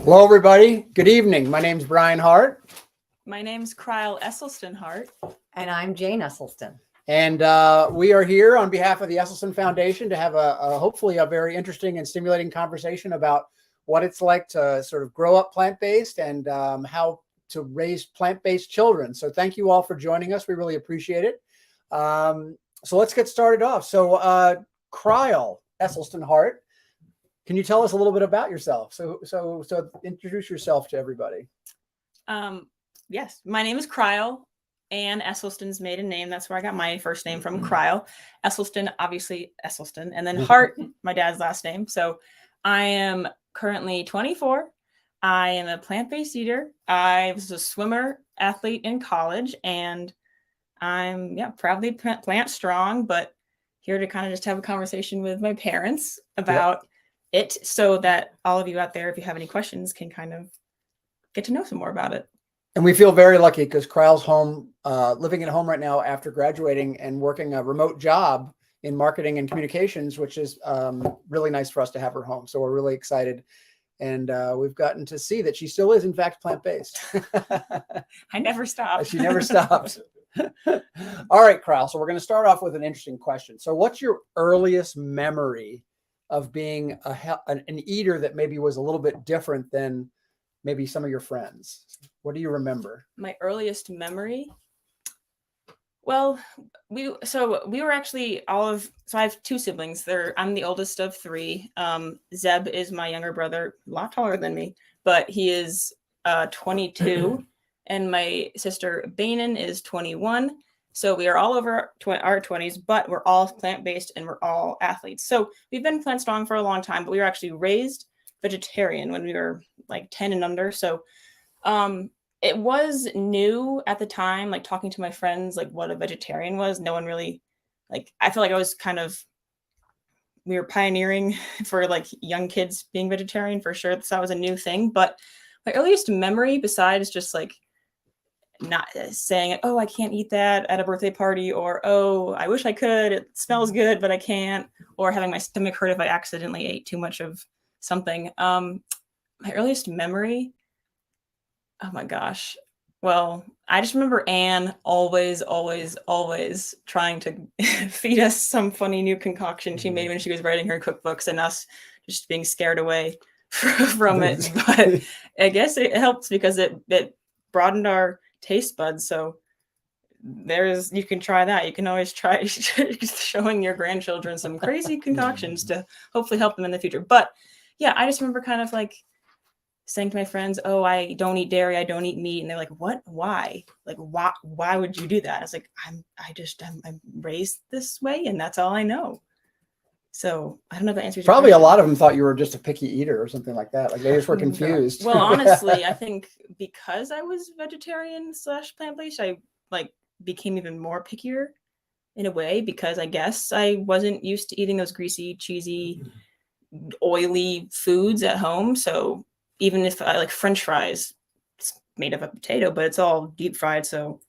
Hello, everybody. Good evening. My name's Brian Hart. My name's Crile Esselstyn Hart. And I'm Jane Esselstyn. And we are here on behalf of the Esselstyn Foundation to have hopefully a very interesting and stimulating conversation about what it's like to sort of grow up plant-based and how to raise plant-based children. So thank you all for joining us. We really appreciate it. So let's get started off. So Crile Esselstyn Hart, can you tell us a little bit about yourself? So introduce yourself to everybody. Yes, my name is Crile. Anne Esselstyn's maiden name. That's where I got my first name from, Crile. Esselstyn, obviously Esselstyn. And then Hart, my dad's last name. So I am currently 24. I am a plant-based eater. I was a swimmer athlete in college. And I'm proudly plant strong, but here to kind of just have a conversation with my parents about it so that all of you out there, if you have any questions, can kind of get to know some more about it. And we feel very lucky because Crile's home, living at home right now after graduating and working a remote job in marketing and communications, which is really nice for us to have her home. So we're really excited. And we've gotten to see that she still is, in fact, plant-based. I never stopped. She never stops. All right, Crile. So we're going to start off with an interesting question. So what's your earliest memory of being an eater that maybe was a little bit different than maybe some of your friends? What do you remember? My earliest memory? Well, we were actually so I have two siblings. I'm the oldest of three. Zeb is my younger brother, a lot taller than me, but he is 22. And my sister Bainin is 21. So we are all over our 20s, but we're all plant-based and we're all athletes. So we've been plant strong for a long time, but we were actually raised vegetarian when we were like 10 and under. So it was new at the time, like talking to my friends, like what a vegetarian was. No one really, I feel like I was we were pioneering for like young kids being vegetarian for sure. So that was a new thing. But my earliest memory, besides just like not saying, oh, I can't eat that at a birthday party, or, oh, I wish I could, it smells good, but I can't, or having my stomach hurt if I accidentally ate too much of something. My earliest memory, oh my gosh. Well, I just remember Anne always trying to feed us some funny new concoction she made when she was writing her cookbooks, and us just being scared away from it. But I guess it helps because it broadened our taste buds. So you can try that. You can always try showing your grandchildren some crazy concoctions to hopefully help them in the future. But yeah, I just remember kind of like saying to my friends, oh, I don't eat dairy, I don't eat meat. And they're like, what? Why? Like, why would you do that? I was like, I'm raised this way and that's all I know. So I don't know if that answers your Probably question. A lot of them thought you were just a picky eater or something like that. Like they just were confused. Well, honestly, I think because I was vegetarian / plant-based, I became even more pickier in a way, because I guess I wasn't used to eating those greasy, cheesy, oily foods at home. So even if I like French fries, it's made of a potato, but it's all deep fried. So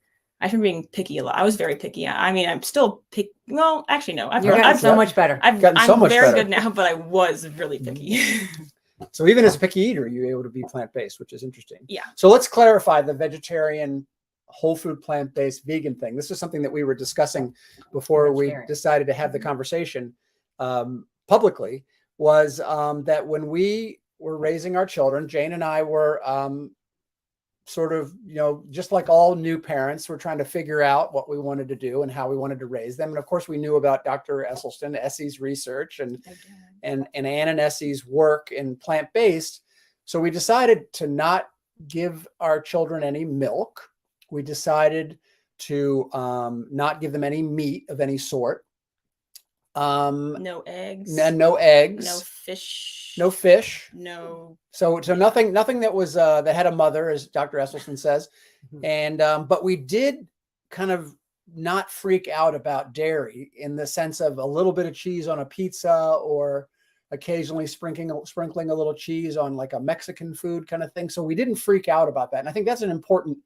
I've been being picky a lot. I was very picky. I mean, I'm still picky. Well, actually, no. You've gotten so much better. I'm very good now, but I was really picky. So even as a picky eater, you were able to be plant-based, which is interesting. Yeah. So let's clarify the vegetarian, whole food, plant-based, vegan thing. This is something that we were discussing before we decided to have the conversation publicly, was that when we were raising our children, Jane and I were sort of, just like all new parents, we're trying to figure out what we wanted to do and how we wanted to raise them. And of course, we knew about Dr. Esselstyn, Essie's research, and Anne and Essie's work in plant-based. So we decided to not give our children any milk. We decided to not give them any meat of any sort. No eggs. No eggs. No fish. No fish. No. So nothing that was that had a mother, as Dr. Esselstyn says. And but we did kind of not freak out about dairy in the sense of a little bit of cheese on a pizza, or occasionally sprinkling a little cheese on like a Mexican food kind of thing. So we didn't freak out about that. And I think that's an important.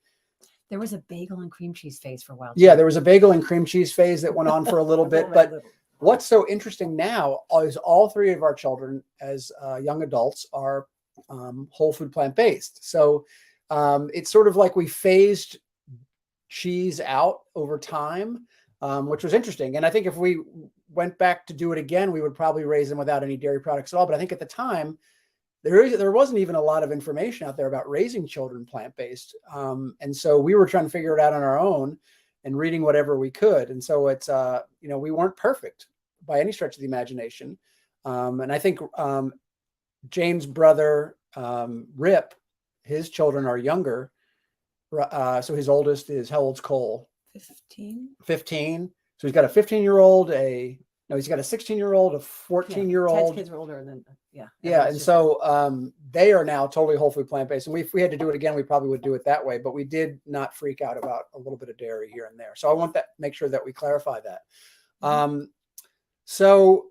There was a bagel and cream cheese phase for a while. Yeah, there was a bagel and cream cheese phase that went on for a little bit. But what's so interesting now is all three of our children, as young adults, are whole food plant-based. So it's sort of like we phased cheese out over time, which was interesting. And I think if we went back to do it again, we would probably raise them without any dairy products at all. But I think at the time, there wasn't even a lot of information out there about raising children plant-based. And so we were trying to figure it out on our own and reading whatever we could. And so it's, we weren't perfect by any stretch of the imagination. And I think Jane's brother, Rip, his children are younger. So his oldest is, how old's Cole? 15. 15. So he's got a 15-year-old, he's got a 16-year-old, a 14-year-old. Ted's kids were older than, yeah. Yeah. And so they are now totally whole food plant-based. And if we had to do it again, we probably would do it that way. But we did not freak out about a little bit of dairy here and there. So I want that, make sure that we clarify that. So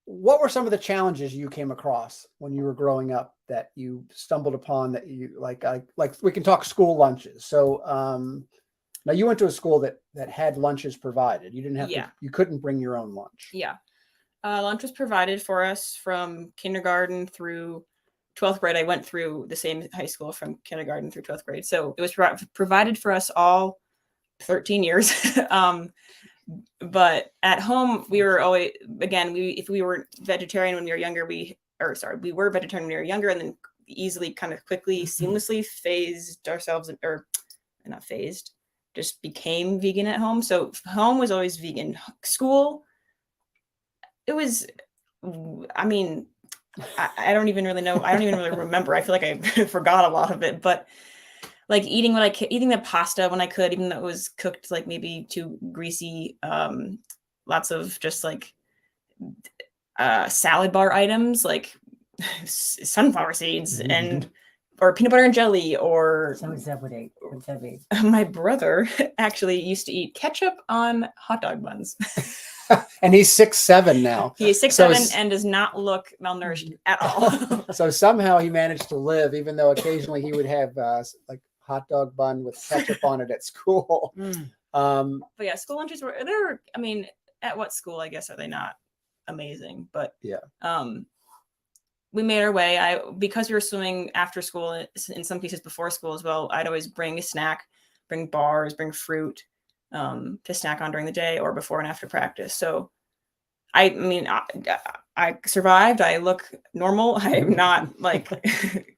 what were some of the challenges you came across when you were growing up that you stumbled upon that you like we can talk school lunches. So now you went to a school that had lunches provided. You didn't have to, you couldn't bring your own lunch. Yeah. Lunch was provided for us from kindergarten through 12th grade. I went through the same high school from kindergarten through 12th grade. So it was provided for us all 13 years. But at home, we were always, again, if we were vegetarian when we were younger, we were vegetarian when we were younger, and then easily kind of quickly, seamlessly phased ourselves, or not phased, just became vegan at home. So home was always vegan. School, it was, I mean, I don't even really know. I don't even really remember. I feel like I forgot a lot of it, but like eating the pasta when I could, even though it was cooked like maybe too greasy, lots of just like salad bar items like sunflower seeds and or peanut butter and jelly, or So what's that would eat? What's that be? my brother actually used to eat ketchup on hot dog buns. And he's 6'7" now. He is 6'7" So and does not look malnourished at all. So somehow he managed to live, even though occasionally he would have like hot dog bun with ketchup on it at school. But yeah, school lunches were, I mean, at what school, I guess, are they not amazing? But yeah, we made our way. Because we were swimming after school, in some cases before school as well, I'd always bring a snack, bring bars, bring fruit to snack on during the day or before and after practice. So I mean, I survived. I look normal. I'm not like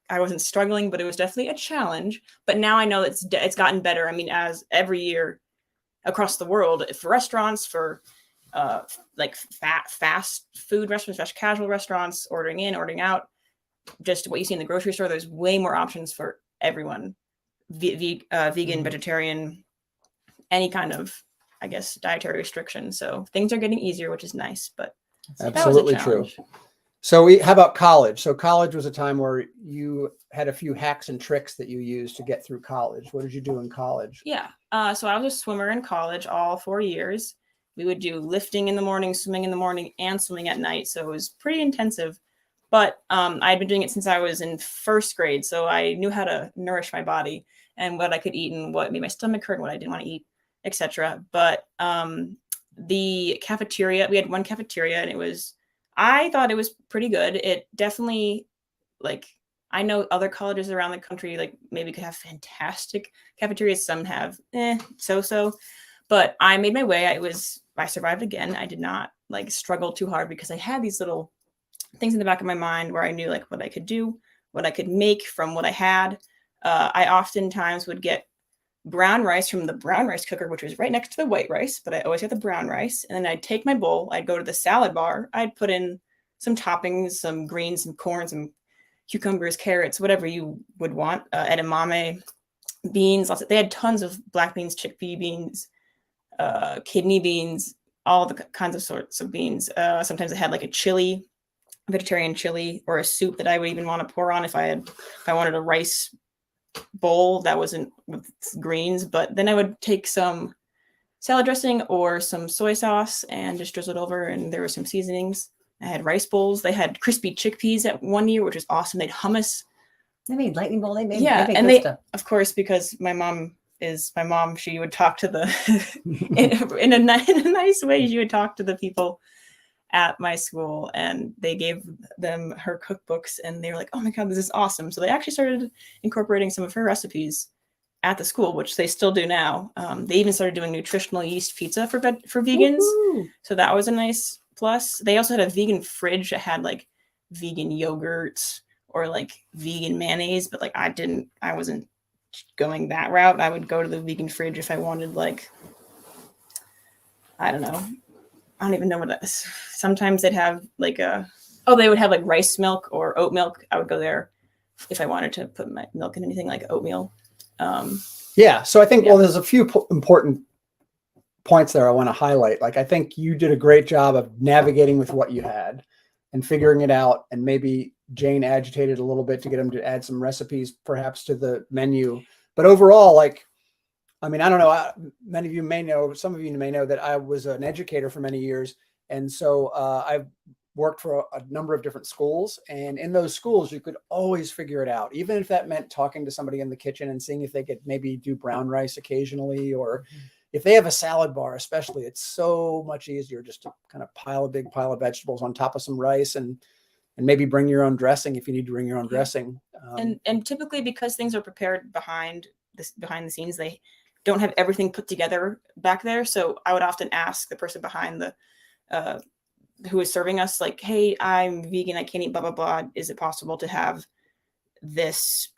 I wasn't struggling, but it was definitely a challenge. But now I know it's gotten better. I mean, as every year across the world, for restaurants, for like fast food restaurants, fast casual restaurants, ordering in, ordering out, just what you see in the grocery store, there's way more options for everyone. Vegan, vegetarian, any kind of, I guess, dietary restriction. So things are getting easier, which is nice, but absolutely true. So how about college? So college was a time where you had a few hacks and tricks that you used to get through college. What did you do in college? Yeah. So I was a swimmer in college all 4 years. We would do lifting in the morning, swimming in the morning, and swimming at night. So it was pretty intensive, but I had been doing it since I was in first grade. So I knew how to nourish my body and what I could eat and what made my stomach hurt and what I didn't want to eat, etc. But the cafeteria, we had one cafeteria, and I thought it was pretty good. It definitely, like, I know other colleges around the country, like, maybe could have fantastic cafeterias. Some have so-so, but I made my way. I survived again. I did not like struggle too hard because I had these little things in the back of my mind where I knew like what I could do, what I could make from what I had. I oftentimes would get brown rice from the brown rice cooker, which was right next to the white rice, but I always got the brown rice. And then I'd take my bowl, I'd go to the salad bar, I'd put in some toppings, some greens, some corn, some cucumbers, carrots, whatever you would want, edamame, beans. They had tons of black beans, chickpea beans, kidney beans, all the kinds of sorts of beans. Sometimes I had like a chili, vegetarian chili, or a soup that I would even want to pour on if I wanted a rice bowl that wasn't with greens. But then I would take some salad dressing or some soy sauce and just drizzle it over, and there were some seasonings. I had rice bowls. They had crispy chickpeas at one year, which was awesome. They had hummus. They made lightning bowl. They made and of course, because my mom is my mom, she would talk to the in a nice way. She would talk to the people at my school, and they gave them her cookbooks, and they were like, oh my God, this is awesome. So they actually started incorporating some of her recipes at the school, which they still do now. They even started doing nutritional yeast pizza for vegans. Woohoo. So that was a nice plus. They also had a vegan fridge that had like vegan yogurts or like vegan mayonnaise, but like I wasn't going that route. I would go to the vegan fridge if I wanted, like, I don't know. I don't even know what that is. Sometimes they'd have like they would have like rice milk or oat milk. I would go there if I wanted to put my milk in anything like oatmeal. Yeah. So I think, Yeah. well, there's a few important points there I want to highlight. Like, I think you did a great job of navigating with what you had and figuring it out. And maybe Jane agitated a little bit to get them to add some recipes perhaps to the menu. But overall, like, I mean, I don't know. Many of you may know, some of you may know that I was an educator for many years. And so I've worked for a number of different schools. And in those schools, you could always figure it out, even if that meant talking to somebody in the kitchen and seeing if they could maybe do brown rice occasionally, or if they have a salad bar, especially, it's so much easier just to kind of pile a big pile of vegetables on top of some rice and maybe bring your own dressing if you need to bring your own dressing. And typically, because things are prepared behind the scenes, they don't have everything put together back there. So I would often ask the person behind the who is serving us, like, hey, I'm vegan, I can't eat blah blah blah. Is it possible to have this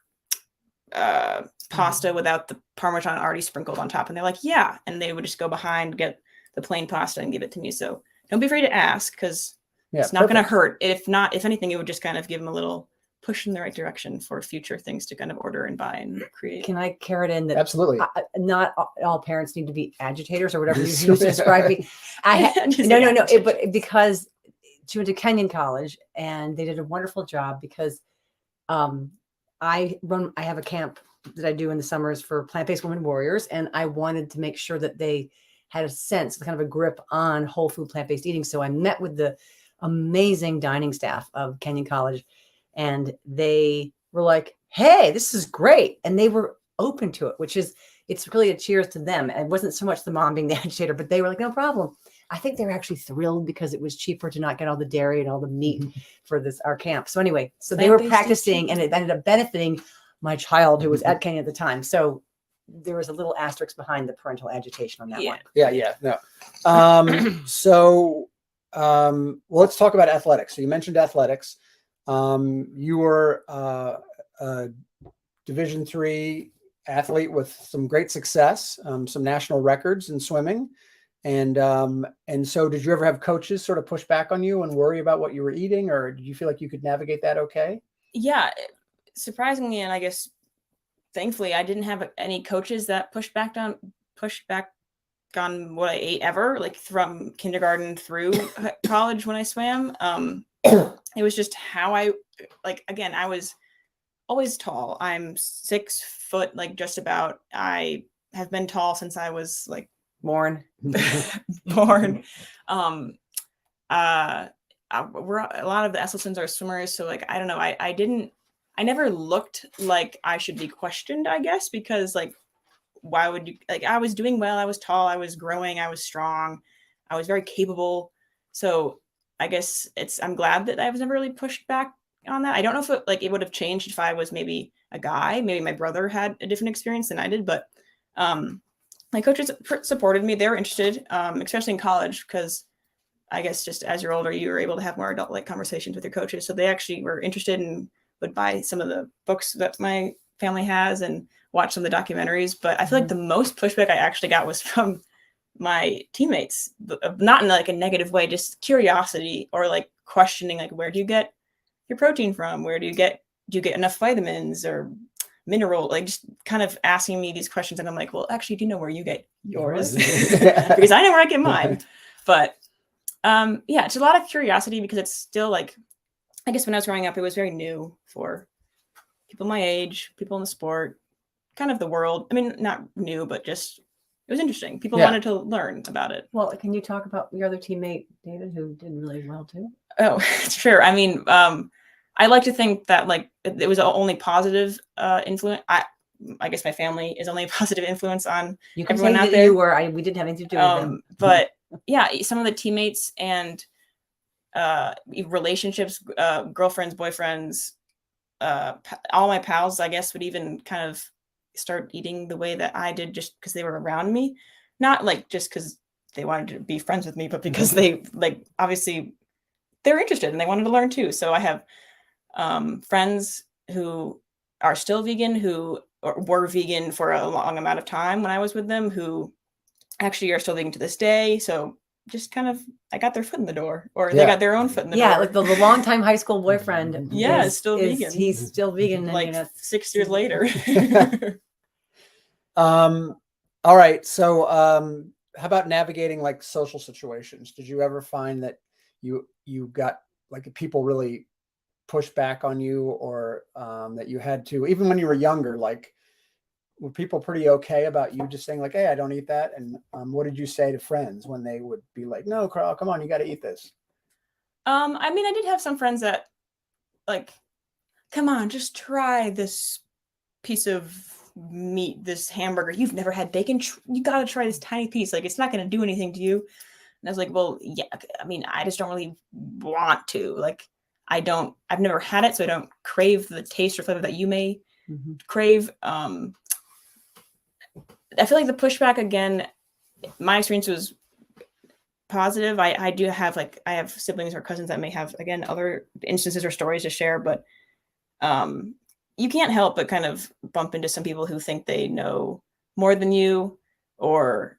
pasta without the Parmesan already sprinkled on top? And they're like, yeah. And they would just go behind, get the plain pasta and give it to me. So don't be afraid to ask, because it's not going to hurt. If anything, it would just kind of give them a little push in the right direction for future things to kind of order and buy and create. Can I carrot in that? Absolutely. Not all parents need to be agitators or whatever you use to describe me. No. But because she went to Kenyon College and they did a wonderful job, because I have a camp that I do in the summers for plant-based women warriors, and I wanted to make sure that they had a sense, kind of a grip on whole food plant-based eating. So I met with the amazing dining staff of Kenyon College, and they were like, hey, this is great. And they were open to it, it's really a cheers to them. And it wasn't so much the mom being the agitator, but they were like, no problem. I think they were actually thrilled because it was cheaper to not get all the dairy and all the meat for our camp. So anyway, so they were practicing, and it ended up benefiting my child who was at Kenyon at the time. So there was a little asterisk behind the parental agitation on that one. Yeah. No. Well, let's talk about athletics. So you mentioned athletics. You were a Division III athlete with some great success, some national records in swimming. And so did you ever have coaches sort of push back on you and worry about what you were eating, or did you feel like you could navigate that okay? Yeah, surprisingly, and I guess thankfully, I didn't have any coaches that pushed back on what I ate ever, like from kindergarten through college when I swam. It was just how I was always tall. I'm 6 foot, like just about. I have been tall since I was like born. We're a lot of the Esselstyns are swimmers, so like I don't know. I never looked like I should be questioned, I guess, because like, why would you, like, I was doing well, I was tall, I was growing, I was strong, I was very capable. So I guess I'm glad that I was never really pushed back on that. I don't know if it would have changed if I was maybe a guy. Maybe my brother had a different experience than I did, but my coaches supported me. They were interested, especially in college, because I guess just as you're older, you were able to have more adult-like conversations with your coaches. So they actually were interested and would buy some of the books that my family has and watch some of the documentaries. But I feel like the most pushback I actually got was from my teammates, not in like a negative way, just curiosity or like questioning, like, where do you get your protein from? Do you get enough vitamins or mineral, like just kind of asking me these questions. And I'm like, well, actually, do you know where you get yours? Because I know where I get mine. But yeah, it's a lot of curiosity, because it's still like, I guess when I was growing up, it was very new for people my age, people in the sport, kind of the world. I mean, not new, but just, it was interesting. People wanted to learn about it. Well, can you talk about your other teammate, David, who did really well too? Oh, sure. I mean, I like to think that like it was only positive influence. I guess my family is only a positive influence on everyone out there. We didn't have anything to do with them. But yeah, some of the teammates and relationships, girlfriends, boyfriends, all my pals, I guess, would even kind of start eating the way that I did just because they were around me. Not like just because they wanted to be friends with me, but because they like obviously they're interested and they wanted to learn too. So I have friends who are still vegan, who were vegan for a long amount of time when I was with them, who actually are still vegan to this day. So just kind of, I got their foot in the door, or they got their own foot in the door. Yeah, like the longtime high school boyfriend. Is still vegan. He's still vegan. And, like 6 years later. All right. So how about navigating like social situations? Did you ever find that you got like people really push back on you, or that you had to, even when you were younger, like were people pretty okay about you just saying like, hey, I don't eat that? And what did you say to friends when they would be like, no, Crile, come on, you got to eat this? I mean, I did have some friends that like, come on, just try this piece of meat, this hamburger.'ve never had bacon. You got to try this tiny piece. Like, it's not going to do anything to you. And I was like, well, yeah, I mean, I just don't really want to. Like, I've never had it, so I don't crave the taste or flavor that you may crave. I feel like the pushback, again, my experience was positive. I do have I have siblings or cousins that may have, again, other instances or stories to share, but you can't help but kind of bump into some people who think they know more than you, or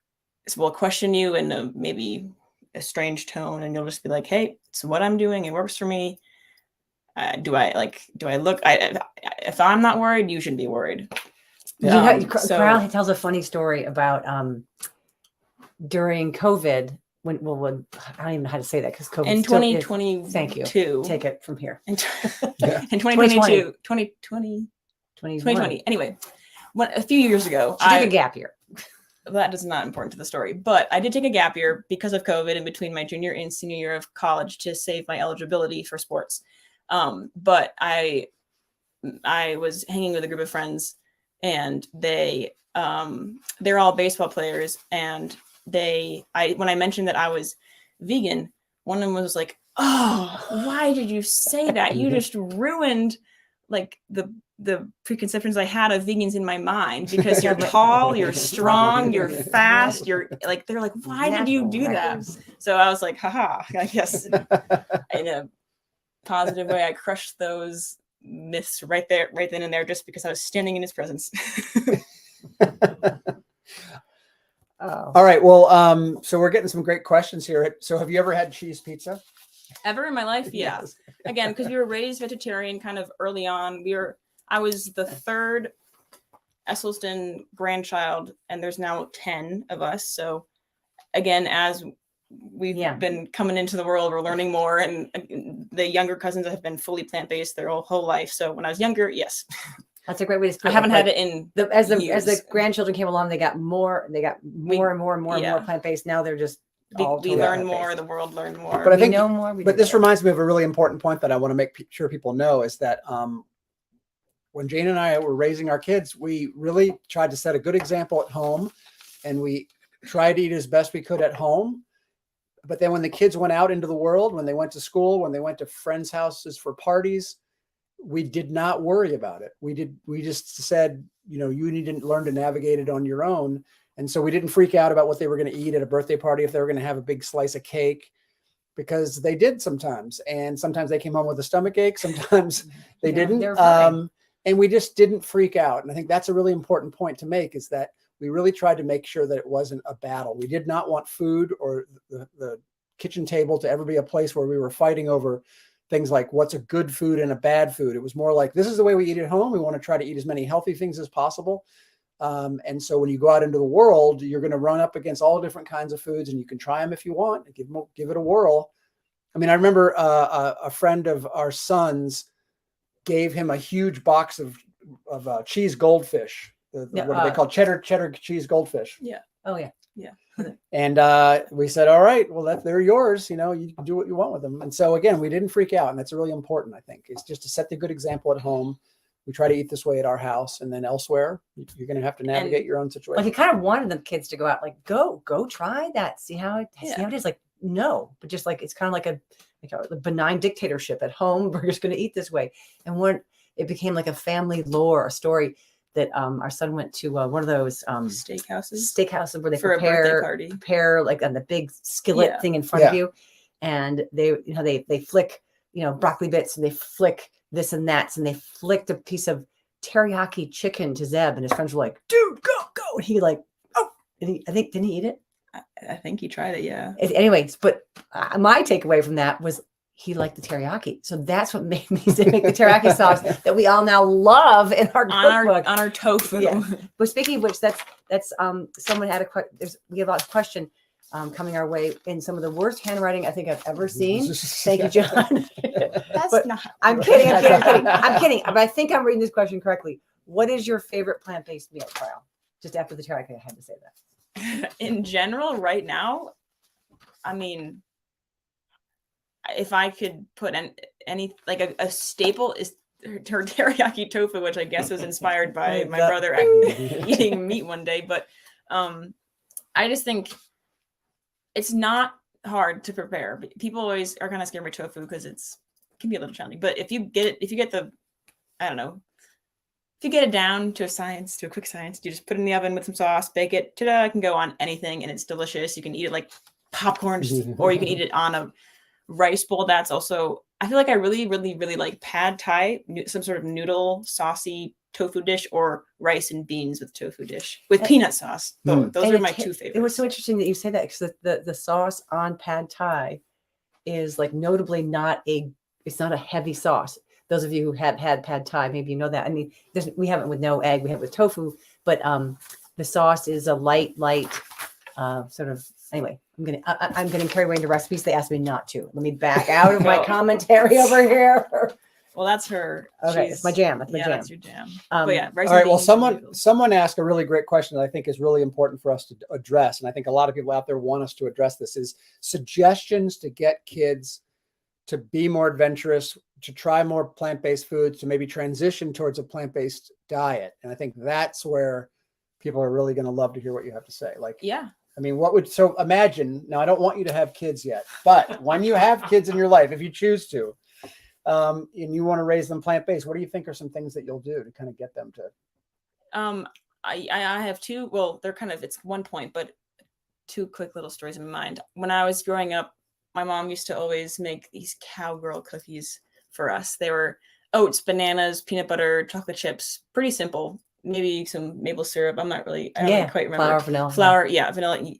will question you in maybe a strange tone, and you'll just be like, hey, it's what I'm doing, it works for me. Do I look, if I'm not worried, you shouldn't be worried. Crile tells a funny story about during COVID, when I don't even know how to say that, because COVID in 2020. Thank you. Take it from here. In 2022, 2020. Anyway, a few years ago, I took a gap year. That is not important to the story, but I did take a gap year because of COVID in between my junior and senior year of college to save my eligibility for sports. But I was hanging with a group of friends, and they're all baseball players. And when I mentioned that I was vegan, one of them was like, oh, why did you say that? You just ruined like the preconceptions I had of vegans in my mind, because you're tall, you're strong, you're fast, you're like, they're like, why did you do that? So I was like, haha, I guess in a positive way, I crushed those myths right then and there, just because I was standing in his presence. All right. Well, so we're getting some great questions here. So have you ever had cheese pizza? Ever in my life? Yeah. Yes. Again, because we were raised vegetarian kind of early on. I was the third Esselstyn grandchild, and there's now 10 of us. So again, as we've been coming into the world, we're learning more, and the younger cousins have been fully plant-based their whole life. So when I was younger, yes. That's a great way to put it. I haven't had it in as the grandchildren came along, they got more and more plant-based. Now they're just we learn more, the world learned more. But I think we know more. But this reminds me of a really important point that I want to make sure people know, is that when Jane and I were raising our kids, we really tried to set a good example at home, and we tried to eat as best we could at home. But then when the kids went out into the world, when they went to school, when they went to friends' houses for parties, we did not worry about it. We just said, you need to learn to navigate it on your own. And so we didn't freak out about what they were going to eat at a birthday party, if they were going to have a big slice of cake, because they did sometimes. And sometimes they came home with a stomach ache. Sometimes they didn't. And we just didn't freak out. And I think that's a really important point to make, is that we really tried to make sure that it wasn't a battle. We did not want food or the kitchen table to ever be a place where we were fighting over things like what's a good food and a bad food. It was more like, this is the way we eat at home. We want to try to eat as many healthy things as possible. And so when you go out into the world, you're going to run up against all different kinds of foods, and you can try them if you want, and give it a whirl. I mean, I remember a friend of our son's gave him a huge box of cheese goldfish. What are they called? Cheddar cheese goldfish. Yeah. Oh yeah. Yeah. And we said, all right, well, they're yours. You can do what you want with them. And so again, we didn't freak out, and that's really important. I think it's just to set the good example at home. We try to eat this way at our house, and then elsewhere, you're going to have to navigate your own situation. Like, he kind of wanted the kids to go out, like, go try that. See how it is. Like, know, but just like it's kind of like a benign dictatorship at home. We're just going to eat this way. And when it became like a family lore, a story that our son went to one of those steakhouses where they for a birthday party. prepare like on the big skillet thing in front of you, and they flick broccoli bits, and they flick this and that, and they flicked a piece of teriyaki chicken to Zeb, and his friends were like, "Dude, go!" And he like, "Oh!" And I think didn't he eat it? I think he tried it. Yeah. Anyways, but my takeaway from that was he liked the teriyaki, so that's what made me make the teriyaki sauce that we all now love in our cookbook. on our tofu. Yeah. But speaking of which, that's someone had we have a question coming our way in some of the worst handwriting I think I've ever seen. Thank you, John. I'm kidding. I'm kidding. But I think I'm reading this question correctly. What is your favorite plant-based meal, Crile? Just after the teriyaki, I had to say that. In general, right now, I mean, if I could put any like a staple is her teriyaki tofu, which I guess was inspired by my brother eating meat one day. But I just think it's not hard to prepare. People always are kind of scared by tofu because it can be a little challenging. But if you get it down to a quick science, you just put it in the oven with some sauce, bake it. Ta-da! It can go on anything, and it's delicious. You can eat it like popcorn, or you can eat it on a rice bowl. That's also, I feel like I really, really, really like pad thai, some sort of noodle saucy tofu dish, or rice and beans with tofu dish with peanut sauce. Those are my two favorites. It was so interesting that you say that, because the sauce on pad thai is like notably it's not a heavy sauce. Those of you who have had pad thai, maybe you know that. I mean, we have it with no egg, we have it with tofu, but the sauce is a light sort of. Anyway, I'm getting carried away into recipes. They asked me not to. Let me back out of my commentary over here. Well, that's her. Okay, it's my jam. That's your jam. But yeah, all right. Well, someone asked a really great question that I think is really important for us to address, and I think a lot of people out there want us to address this: is suggestions to get kids to be more adventurous, to try more plant-based foods, to maybe transition towards a plant-based diet. And I think that's where people are really going to love to hear what you have to say. Like, yeah. I mean, so imagine, now I don't want you to have kids yet, but when you have kids in your life, if you choose to, and you want to raise them plant-based, what do you think are some things that you'll do to kind of get them to? I have two, well, they're kind of, it's one point, but two quick little stories in my mind. When I was growing up, my mom used to always make these cowgirl cookies for us. They were oats, bananas, peanut butter, chocolate chips, pretty simple. Maybe some maple syrup. I don't really quite remember. Flour, vanilla,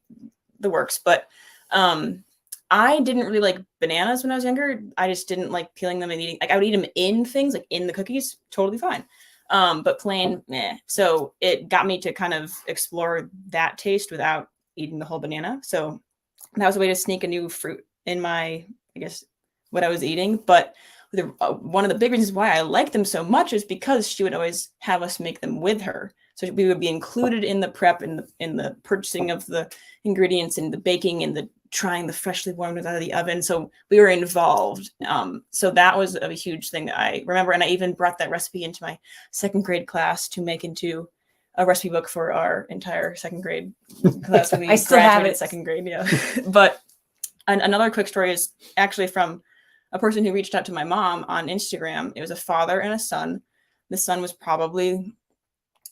the works. But I didn't really like bananas when I was younger. I just didn't like peeling them and eating. Like I would eat them in things, like in the cookies, totally fine. But plain, meh. So it got me to kind of explore that taste without eating the whole banana. So that was a way to sneak a new fruit in my, I guess, what I was eating. But one of the big reasons why I like them so much is because she would always have us make them with her. So we would be included in the prep, in the purchasing of the ingredients, and the baking, and the trying the freshly warmed out of the oven. So we were involved. So that was a huge thing that I remember. And I even brought that recipe into my second grade class to make into a recipe book for our entire second grade class. When we I still have it. Second grade, yeah. But another quick story is actually from a person who reached out to my mom on Instagram. It was a father and a son. The son was probably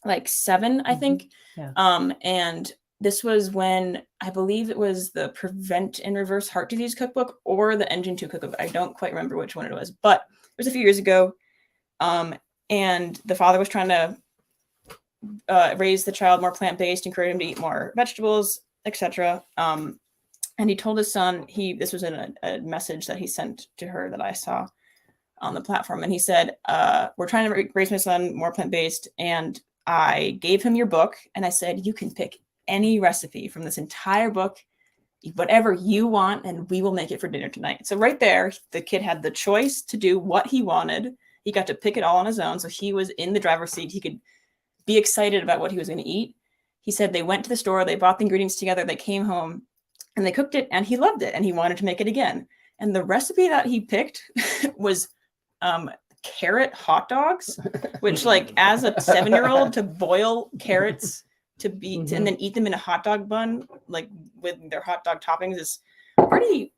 like 7, I think. Yeah. And this was when I believe it was the Prevent and Reverse Heart Disease cookbook or the Engine 2 cookbook. I don't quite remember which one it was, but it was a few years ago. And the father was trying to raise the child more plant-based, encourage him to eat more vegetables, etc. And he told his son, this was in a message that he sent to her that I saw on the platform. And he said, we're trying to raise my son more plant-based. And I gave him your book. And I said, you can pick any recipe from this entire book, whatever you want, and we will make it for dinner tonight. So right there, the kid had the choice to do what he wanted. He got to pick it all on his own. So he was in the driver's seat. He could be excited about what he was going to eat. He said they went to the store, they bought the ingredients together, they came home, and they cooked it, and he loved it, and he wanted to make it again. And the recipe that he picked was carrot hot dogs, which, like, as a 7-year-old, to boil carrots and then eat them in a hot dog bun, like with their hot dog toppings, is pretty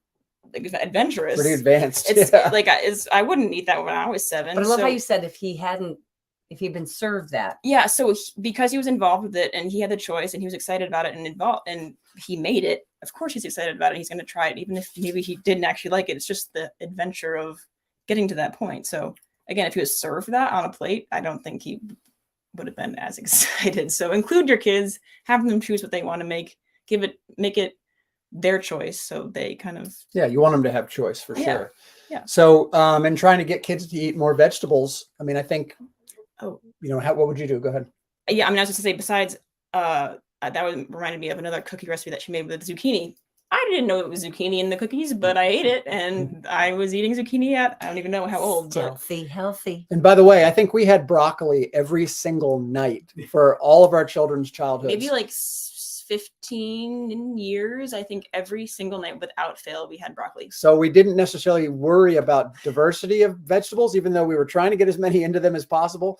like, adventurous. Pretty advanced. It's yeah. like I wouldn't eat that when I was 7. But I love so, how you said if he'd been served that. yeah. So because he was involved with it and he had the choice and he was excited about it and he made it. Of course, he's excited about it. He's going to try it, even if maybe he didn't actually like it. It's just the adventure of getting to that point. So again, if he was served that on a plate, I don't think he would have been as excited. So include your kids, have them choose what they want to make it their choice. So they kind of, Yeah, you want them to have choice for Yeah. sure. Yeah. So, in trying to get kids to eat more vegetables, I mean, I think, Oh. what would you do? Go ahead. yeah, I mean, I was just to say, besides, that reminded me of another cookie recipe that she made with zucchini. I didn't know it was zucchini in the cookies, but I ate it, and I was eating zucchini at, I don't even know how old. But Healthy. And by the way, I think we had broccoli every single night for all of our children's childhoods. maybe like 15 years, I think every single night without fail, we had broccoli. So we didn't necessarily worry about diversity of vegetables, even though we were trying to get as many into them as possible.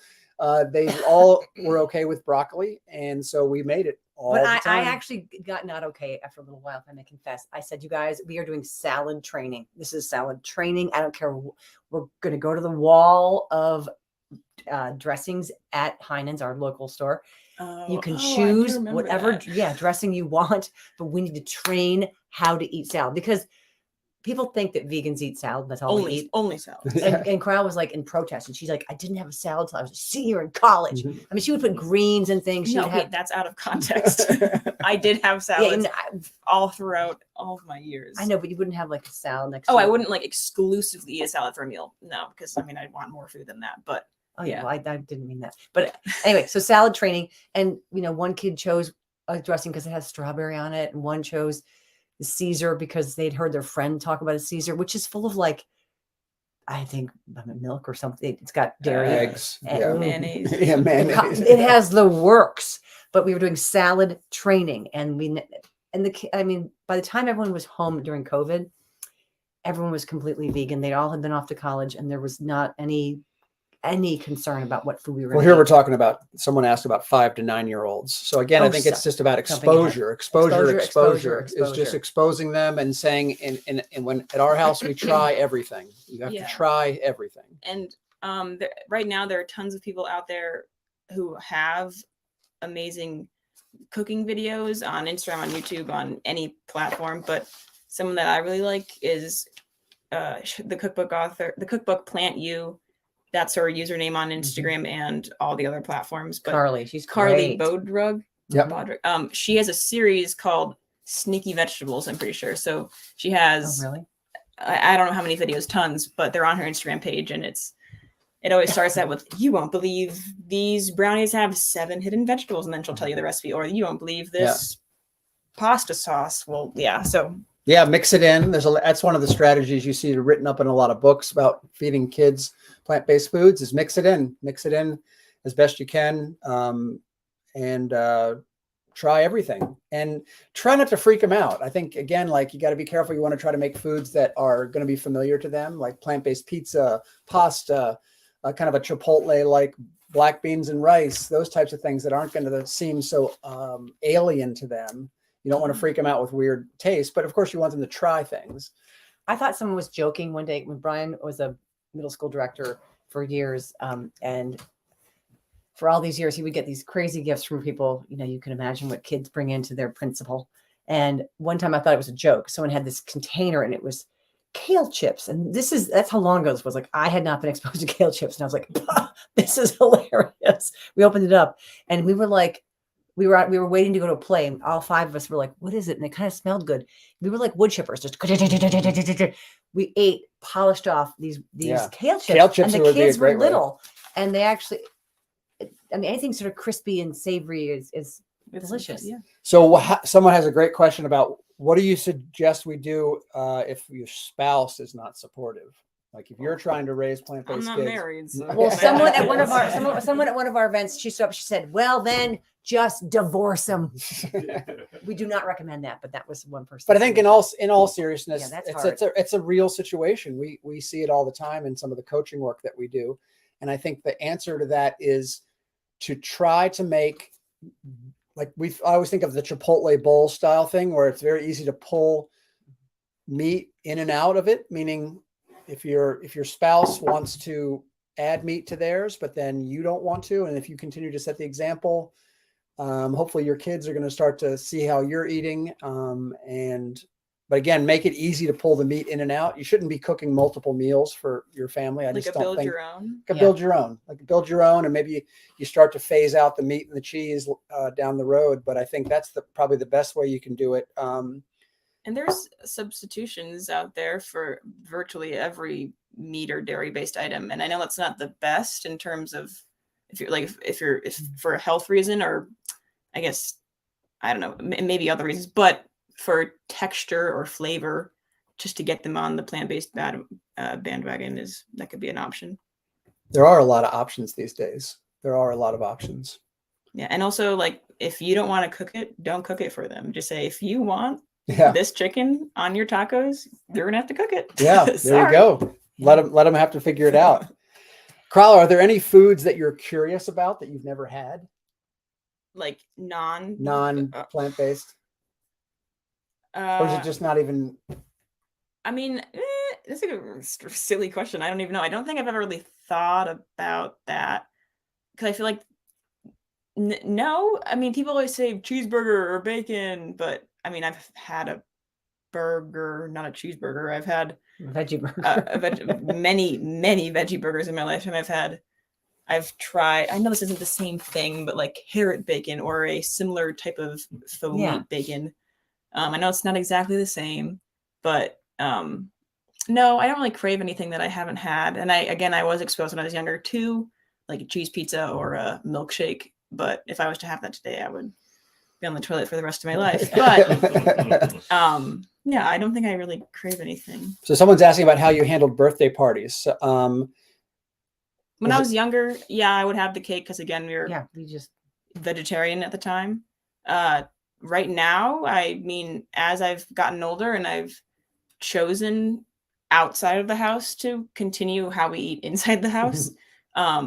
They all were okay with broccoli, and so we made it all But the I time. actually got not okay after a little while, if I may confess. I said, you guys, we are doing salad training. This is salad training. I don't care. We're going to go to the wall of dressings at Heinen's, our local store. You can choose whatever dressing you want, but we need to train how to eat salad because people think that vegans eat salad. That's all we eat. Only salad. And Crile was like in protest, and she's like, "I didn't have a salad till I was a senior in college." Mhm. I mean, she would put greens and things. She No, would have, that's out of context. I did have yeah, salads and all throughout all of my years. I know, but you wouldn't have like a salad next. Oh, to I it. wouldn't like exclusively eat a salad for a meal. No, because I mean, I'd want more food than that. But Oh yeah, yeah. well, I didn't mean that. But anyway, so salad training, and one kid chose a dressing because it has strawberry on it, and one chose the Caesar because they'd heard their friend talk about a Caesar, which is full of like, I think milk or something. It's got dairy, Eggs, and mayonnaise. yeah, mayonnaise. It has the works. But we were doing salad training, and I mean, by the time everyone was home during COVID, everyone was completely vegan. They all had been off to college, and there was not any concern about what food we were. Well, here we're talking about, someone asked about 5 to 9 year olds. So again, I think it's just about exposure. It's just exposing them and saying, and when at our house, we try everything. You have to try everything. And right now, there are tons of people out there who have amazing cooking videos on Instagram, on YouTube, on any platform. But someone that I really like is the cookbook author, the cookbook Plant You. That's her username on Instagram and all the other platforms. But Carly, she's Carly great. Bodrug. Yep. She has a series called Sneaky Vegetables, I'm pretty sure. So she has, Oh, really? I don't know how many videos, tons, but they're on her Instagram page, and it always starts out with, "You won't believe these brownies have 7 hidden vegetables," and then she'll tell you the recipe, or "You won't believe this pasta sauce." Well, yeah. So yeah, mix it in. That's one of the strategies you see written up in a lot of books about feeding kids plant-based foods is mix it in as best you can. And try everything and try not to freak them out. I think, again, like you got to be careful. You want to try to make foods that are going to be familiar to them, like plant-based pizza, pasta, kind of a Chipotle, like black beans and rice, those types of things that aren't going to seem so alien to them. You don't want to freak them out with weird taste, but of course you want them to try things. I thought someone was joking one day when Brian was a middle school director for years. And for all these years, he would get these crazy gifts from people. You can imagine what kids bring into their principal. And one time I thought it was a joke. Someone had this container and it was kale chips. And that's how long ago this was. Like, I had not been exposed to kale chips. And I was like, this is hilarious. We opened it up and we were like, we were waiting to go to a play, and all 5 of us were like, what is it? And it kind of smelled good. We were like wood chippers, just we ate polished off these kale chips. And the kids were little, and they actually, I mean, anything sort of crispy and savory is delicious. Yeah. So someone has a great question about, what do you suggest we do if your spouse is not supportive? Like if you're trying to raise plant-based kids. I'm not married. So. Well, someone at one of our events, she stood up, she said, well, then just divorce them. We do not recommend that, but that was one person. But I think in all seriousness, that's it's a real situation. We see it all the time in some of the coaching work that we do. And I think the answer to that is to try to make, like I always think of the Chipotle bowl style thing, where it's very easy to pull meat in and out of it, meaning if your spouse wants to add meat to theirs, but then you don't want to, and if you continue to set the example, hopefully your kids are going to start to see how you're eating. But again, make it easy to pull the meat in and out. You shouldn't be cooking multiple meals for your family. I Like just a don't build think your own. like a build your own, and maybe you start to phase out the meat and the cheese down the road. But I think that's probably the best way you can do it. And there's substitutions out there for virtually every meat or dairy based item. And I know that's not the best in terms of if for a health reason, or I guess, I don't know, maybe other reasons, but for texture or flavor, just to get them on the plant-based bandwagon that could be an option. There are a lot of options these days. There are a lot of options. Yeah. And also, like, if you don't want to cook it, don't cook it for them. Just say, if you want this chicken on your tacos, you're gonna have to cook it. Yeah, there you go. Let them have to figure it out. Crile, are there any foods that you're curious about that you've never had? Like non plant-based? Or is it just not even? I mean, that's a silly question. I don't even know. I don't think I've ever really thought about that, because I feel like no. I mean, people always say cheeseburger or bacon, but I mean, I've had a burger, not a cheeseburger. I've had veggie burger. many veggie burgers in my lifetime. I've tried, I know this isn't the same thing, but like carrot bacon or a similar type of faux meat bacon. I know it's not exactly the same, but no, I don't really crave anything that I haven't had. And I was exposed when I was younger to like a cheese pizza or a milkshake. But if I was to have that today, I would be on the toilet for the rest of my life. But yeah, I don't think I really crave anything. So someone's asking about how you handled birthday parties. When I was younger, yeah, I would have the cake, because again, we just vegetarian at the time. Right now, I mean, as I've gotten older and I've chosen outside of the house to continue how we eat inside the house, I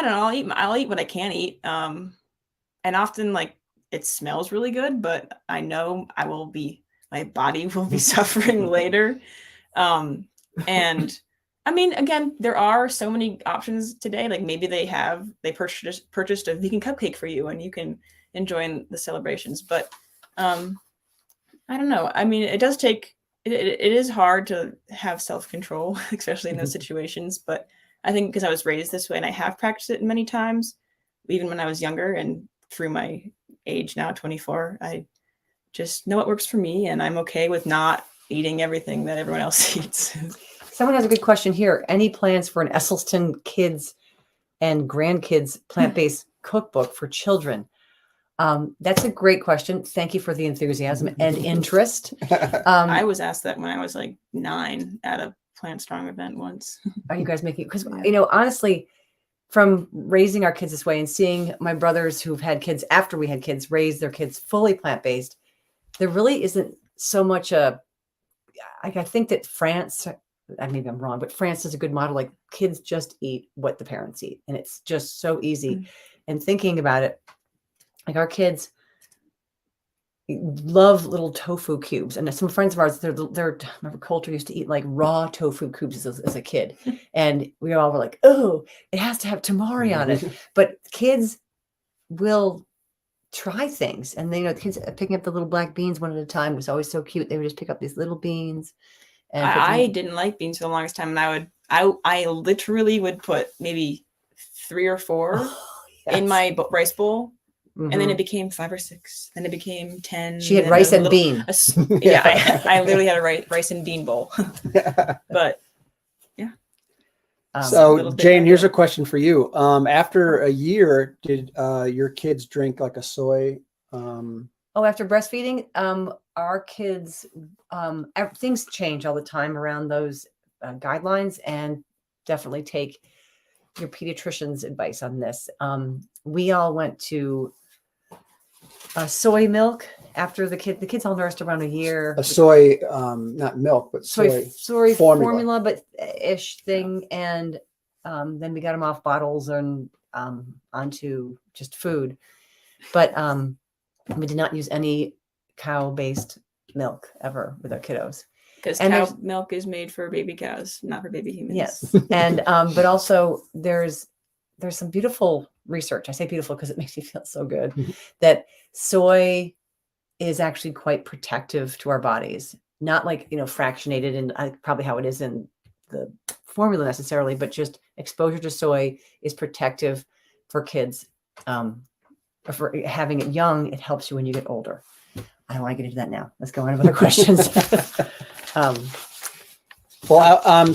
don't know, I'll eat what I can eat. And often, like, it smells really good, but I know my body will be suffering later. And I mean, again, there are so many options today. Like, maybe they purchased a vegan cupcake for you and you can enjoy the celebrations. But I don't know. I mean, it does take, it is hard to have self-control, especially in those situations. But I think because I was raised this way and I have practiced it many times, even when I was younger and through my age now, 24, I just know what works for me, and I'm okay with not eating everything that everyone else eats. Someone has a good question here. Any plans for an Esselstyn kids and grandkids plant-based cookbook for children? That's a great question. Thank you for the enthusiasm and interest. I was asked that when I was like 9 at a Plant Strong event once. Are you guys making, because honestly, from raising our kids this way and seeing my brothers who've had kids after we had kids raise their kids fully plant-based, there really isn't so much I think that France, maybe I'm wrong, but France is a good model. Like, kids just eat what the parents eat, and it's just so easy. Mm-hmm. And thinking about it, like, our kids love little tofu cubes, and some friends of ours, remember Coulter used to eat like raw tofu cubes as a kid, and we all were like, oh, it has to have tamari on it. But kids will try things, and the kids picking up the little black beans one at a time was always so cute. They would just pick up these little beans. And I didn't like beans for the longest time, and I literally would put maybe 3 or 4 in my rice bowl. Mm-hmm. And then it became 5 or 6. Then it became 10. She had rice and bean. I literally had a rice and bean bowl. But yeah. So Jane, here's a question for you. After a year, did your kids drink like a soy? After breastfeeding, our kids, things change all the time around those guidelines, and definitely take your pediatrician's advice on this. We all went to soy milk after the kids all nursed around a year. A soy, not milk, but soy formula, but ish thing. And then we got them off bottles and onto just food. But we did not use any cow-based milk ever with our kiddos. Because And cow there's- milk is made for baby cows, not for baby humans. Yes. And but also there's some beautiful research. I say beautiful because it makes me feel so good that soy is actually quite protective to our bodies. Not like, fractionated and probably how it is in the formula necessarily, but just exposure to soy is protective for kids. For having it young, it helps you when you get older. I don't want to get into that now. Let's go on to other questions.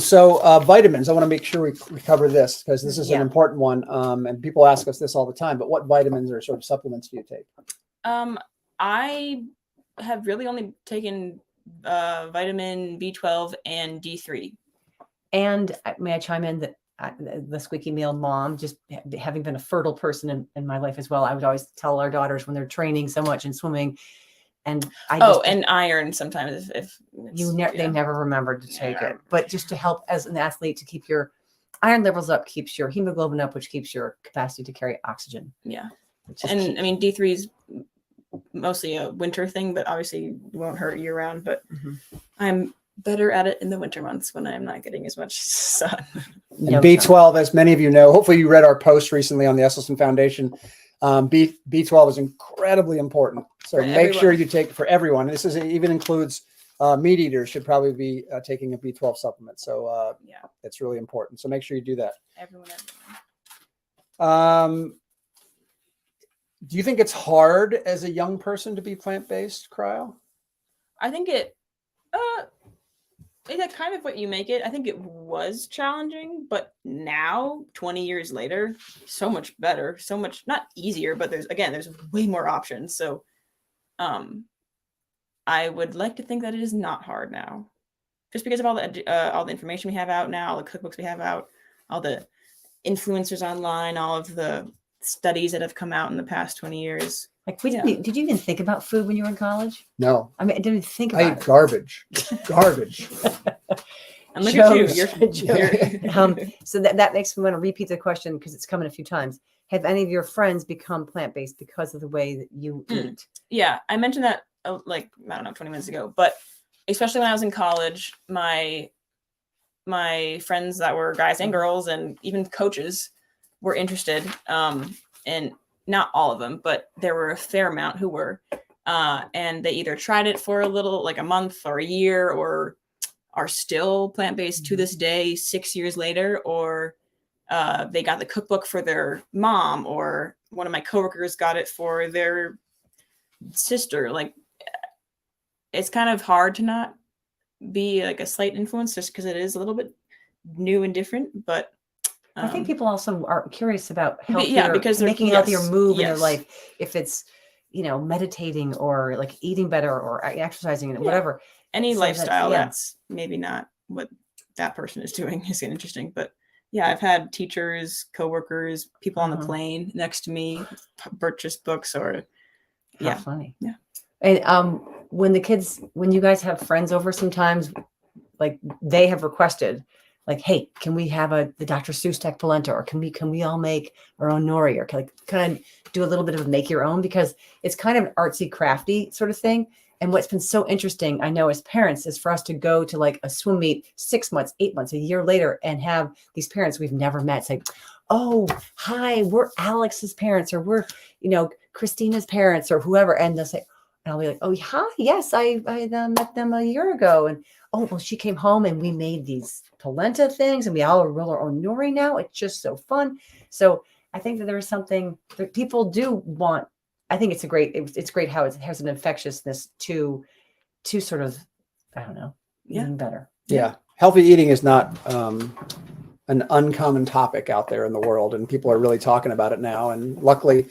So vitamins, I want to make sure we cover this because this is an Yeah. important one. And people ask us this all the time, but what vitamins or sort of supplements do you take? I have really only taken vitamin B12 and D3. And may I chime in that the squeaky meal mom, just having been a fertile person in my life as well, I would always tell our daughters when they're training so much and swimming, and and iron sometimes if they never remembered to take it, but just to help as an athlete to keep your iron levels up, keeps your hemoglobin up, which keeps your capacity to carry oxygen. Yeah, and I mean D3 is mostly a winter thing, but obviously won't hurt year round. But I'm better at it in the winter months when I'm not getting as much sun. And B12, as many of you know, hopefully you read our post recently on the Esselstyn Foundation. B12 is incredibly important. So make sure you take it for everyone. This even includes meat eaters should probably be taking a B12 supplement. So it's really important. So make sure you do that. Everyone. Do you think it's hard as a young person to be plant-based, Crile? I think it's kind of what you make it. I think it was challenging, but now 20 years later, so much better, so much not easier, but there's way more options. So I would like to think that it is not hard now, just because of all the information we have out now, all the cookbooks we have out, all the influencers online, all of the studies that have come out in the past 20 years. Like, did you even think about food when you were in college? No. I mean, I didn't think I about ate garbage. Garbage. And look at you. So that makes me want to repeat the question because it's coming a few times. Have any of your friends become plant-based because of the way that you eat? Yeah, I mentioned that 20 minutes ago. But especially when I was in college, my friends that were guys and girls and even coaches were interested. And not all of them, but there were a fair amount who were. And they either tried it for a little, like a month or a year, or are still plant-based to this day, 6 years later, or they got the cookbook for their mom, or one of my coworkers got it for their sister. Like, it's kind of hard to not be like a slight influence just because it is a little bit new and different, but I think people also are curious about healthier, because they're making a healthier move in their life. If it's, meditating or like eating better or exercising and whatever. Any lifestyle that's maybe not what that person is doing is interesting. But yeah, I've had teachers, coworkers, people on the plane next to me purchase books or How funny. Yeah. And when you guys have friends over sometimes, like they have requested, like, hey, can we have the Dr. Seuss tech polenta, or can we all make our own nori, or kind of do a little bit of make your own, because it's kind of an artsy crafty sort of thing. And what's been so interesting, I know as parents, is for us to go to like a swim meet 6 months, 8 months, a year later, and have these parents we've never met say, oh, hi, we're Alex's parents, or we're, Christina's parents, or whoever. And they'll say, and I'll be like, oh, hi, yes, I met them a year ago. And oh, well, she came home and we made these polenta things and we all roll our own nori now. It's just so fun. So I think that there's something that people do want. I think it's great how it has an infectiousness to sort of, I don't know, eating better. Yeah. Healthy eating is not an uncommon topic out there in the world, and people are really talking about it now. And luckily,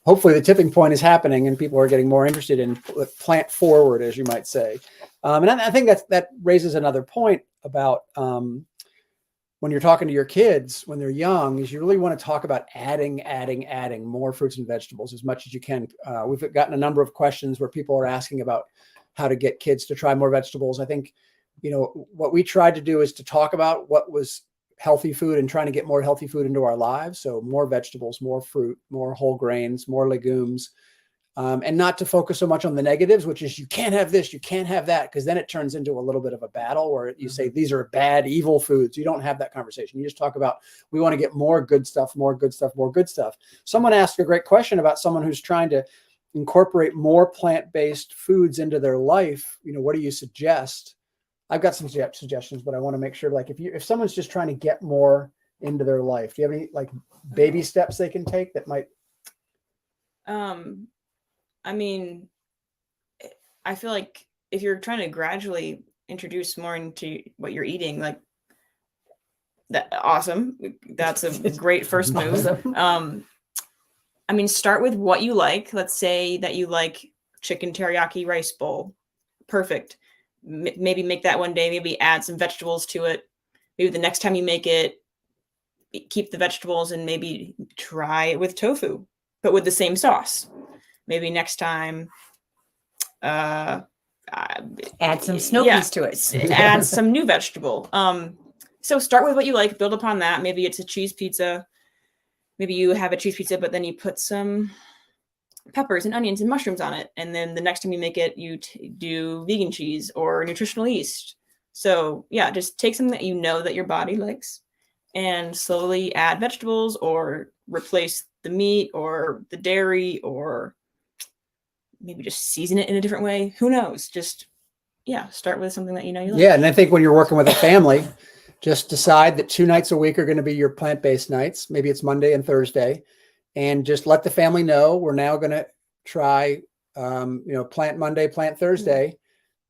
hopefully the tipping point is happening and people are getting more interested in plant forward, as you might say. And I think that raises another point about when you're talking to your kids when they're young, is you really want to talk about adding more fruits and vegetables as much as you can. We've gotten a number of questions where people are asking about how to get kids to try more vegetables. I think, what we tried to do is to talk about what was healthy food and trying to get more healthy food into our lives. So more vegetables, more fruit, more whole grains, more legumes. and not to focus so much on the negatives, which is you can't have this, you can't have that, because then it turns into a little bit of a battle where you say these are bad, evil foods. You don't have that conversation. You just talk about, we want to get more good stuff, more good stuff, more good stuff. Someone asked a great question about someone who's trying to incorporate more plant-based foods into their life. What do you suggest? I've got some suggestions, but I want to make sure, like, if someone's just trying to get more into their life, do you have any like baby steps they can take that might? I mean, I feel like if you're trying to gradually introduce more into what you're eating, like that, awesome. That's a great first move. I mean, start with what you like. Let's say that you like chicken teriyaki rice bowl. Perfect. Maybe make that one day, maybe add some vegetables to it. Maybe the next time you make it, keep the vegetables and maybe try it with tofu, but with the same sauce. Maybe next time, add some Snokies to it. Add some new vegetable. So start with what you like, build upon that. Maybe it's a cheese pizza. Maybe you have a cheese pizza, but then you put some peppers and onions and mushrooms on it. And then the next time you make it, you do vegan cheese or nutritional yeast. So yeah, just take something that you know that your body likes and slowly add vegetables or replace the meat or the dairy, or maybe just season it in a different way. Who knows? Just, yeah, start with something that you know you like. Yeah, and I think when you're working with a family, just decide that 2 nights a week are going to be your plant-based nights. Maybe it's Monday and Thursday. And just let the family know we're now going to try, plant Monday, plant Thursday,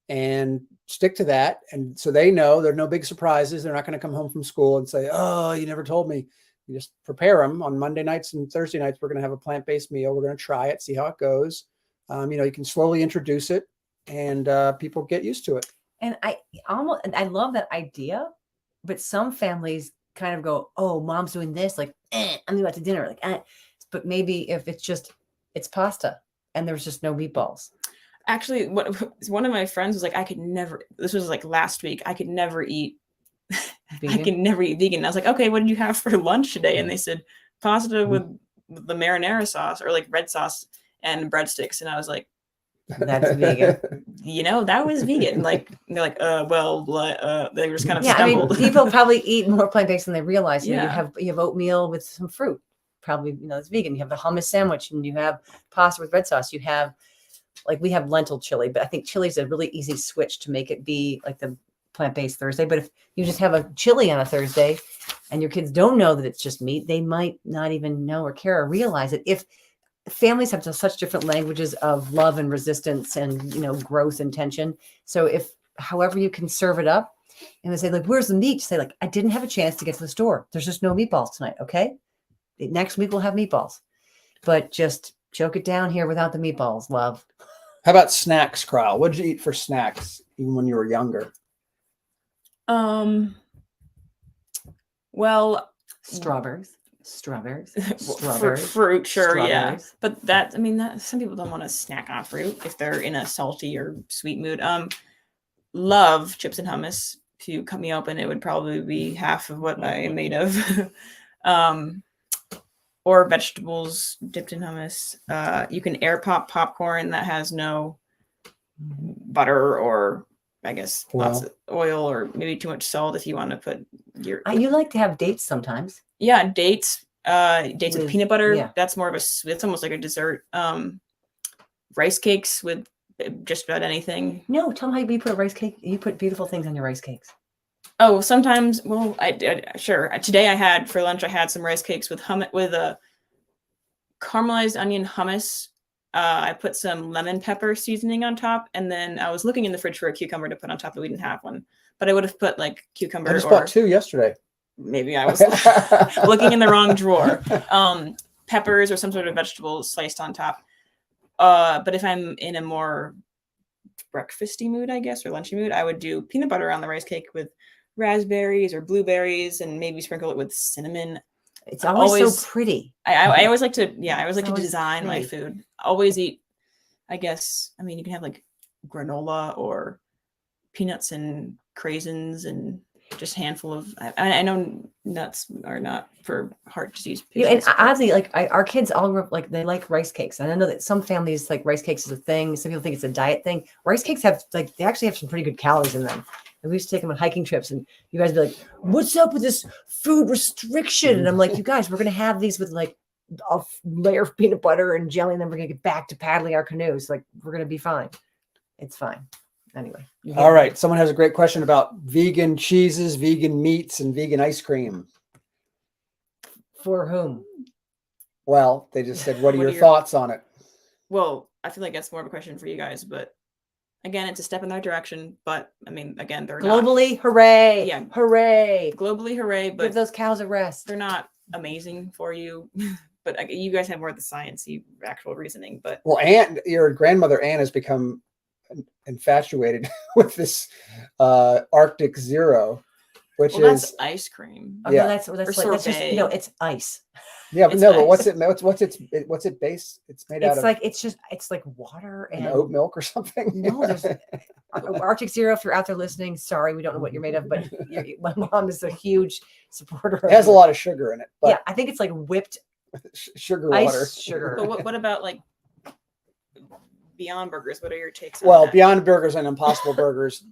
and stick to that. And so they know there are no big surprises. They're not going to come home from school and say, oh, you never told me. You just prepare them on Monday nights and Thursday nights. We're going to have a plant-based meal. We're going to try it, see how it goes. You can slowly introduce it and people get used to it. And I love that idea, but some families kind of go, oh, mom's doing this. Like, I'm going to go out to dinner. Like, but maybe if it's pasta and there's just no meatballs. Actually, one of my friends was like, this was like last week, I could never eat vegan. I can never eat vegan. I was like, okay, what did you have for lunch today? And they said pasta with the marinara sauce or like red sauce and breadsticks. And I was like, that's vegan. That was vegan. Like, they're like, they were just kind of stumbled. I mean, people probably eat more plant-based than they realize. You have oatmeal with some fruit. Probably, it's vegan. You have the hummus sandwich and you have pasta with red sauce. You have, like, we have lentil chili, but I think chili is a really easy switch to make it be like the plant-based Thursday. But if you just have a chili on a Thursday and your kids don't know that it's just meat, they might not even know or care or realize it. If families have such different languages of love and resistance and, growth and tension. So if, however you can serve it up and they say, like, where's the meat? Say, like, I didn't have a chance to get to the store. There's just no meatballs tonight. Okay. Next week we'll have meatballs, but just choke it down here without the meatballs, love. How about snacks, Crile? What did you eat for snacks even when you were younger? Well, strawberries. Fruit, sure, yeah. But that some people don't want to snack on fruit if they're in a salty or sweet mood. Love chips and hummus. If you cut me open, it would probably be half of what I am made of. Or vegetables dipped in hummus. You can air pop popcorn that has no butter or, I guess, lots of oil or maybe too much salt if you want to put your... You like to have dates sometimes. Yeah, dates with peanut butter. Yeah. That's more of it's almost like a dessert. Rice cakes with just about anything. No, tell them how you put a rice cake. You put beautiful things on your rice cakes. Oh, sometimes. Well, sure. Today I had for lunch. I had some rice cakes with a caramelized onion hummus. I put some lemon pepper seasoning on top, and then I was looking in the fridge for a cucumber to put on top, but we didn't have one. But I would have put like cucumber. I just bought 2 yesterday. Maybe I was looking in the wrong drawer. Peppers or some sort of vegetables sliced on top. But if I'm in a more breakfasty mood, I guess, or lunchy mood, I would do peanut butter on the rice cake with raspberries or blueberries and maybe sprinkle it with cinnamon. It's always so pretty. I always like to, design my food. Always eat, I guess, you can have like granola or peanuts and craisins and just handful of. I know nuts are not for heart disease Yeah, and patients. but- oddly, like our kids all grew up like they like rice cakes. And I know that some families like rice cakes is a thing. Some people think it's a diet thing. Rice cakes have like they actually have some pretty good calories in them. And we used to take them on hiking trips, and you guys be like, "What's up with this food restriction?" And I'm like, "You guys, we're gonna have these with like a layer of peanut butter and jelly, and then we're gonna get back to paddling our canoes. Like we're gonna be fine. It's fine." Anyway. All right. Someone has a great question about vegan cheeses, vegan meats, and vegan ice cream. For whom? Well, they just said, what are What your are your- thoughts on it? Well, I feel like that's more of a question for you guys, but again, it's a step in the right direction. But I mean, again, they're Globally, hooray! Yeah. Hooray! not globally hooray, Give but those cows a rest. they're not amazing for you. But you guys have more of the sciencey actual reasoning. But Well, Anne, your grandmother Anne has become infatuated with this Arctic Zero, which well, is that's ice cream. Oh, Yeah. no, that's like, that's just sorbet. no, it's ice. yeah, but it's no, but nice. what's it base? It's made out It's of like it's like water an and oat milk or something. no, there's Arctic Zero. If you're out there listening, sorry, we don't know what you're made of, but my mom is a huge supporter. It has a lot of sugar in it, but Yeah, I think it's like whipped sugar water. ice sugar. But what about like Beyond Burgers? What are your takes on Well, that? Beyond Burgers and Impossible Burgers,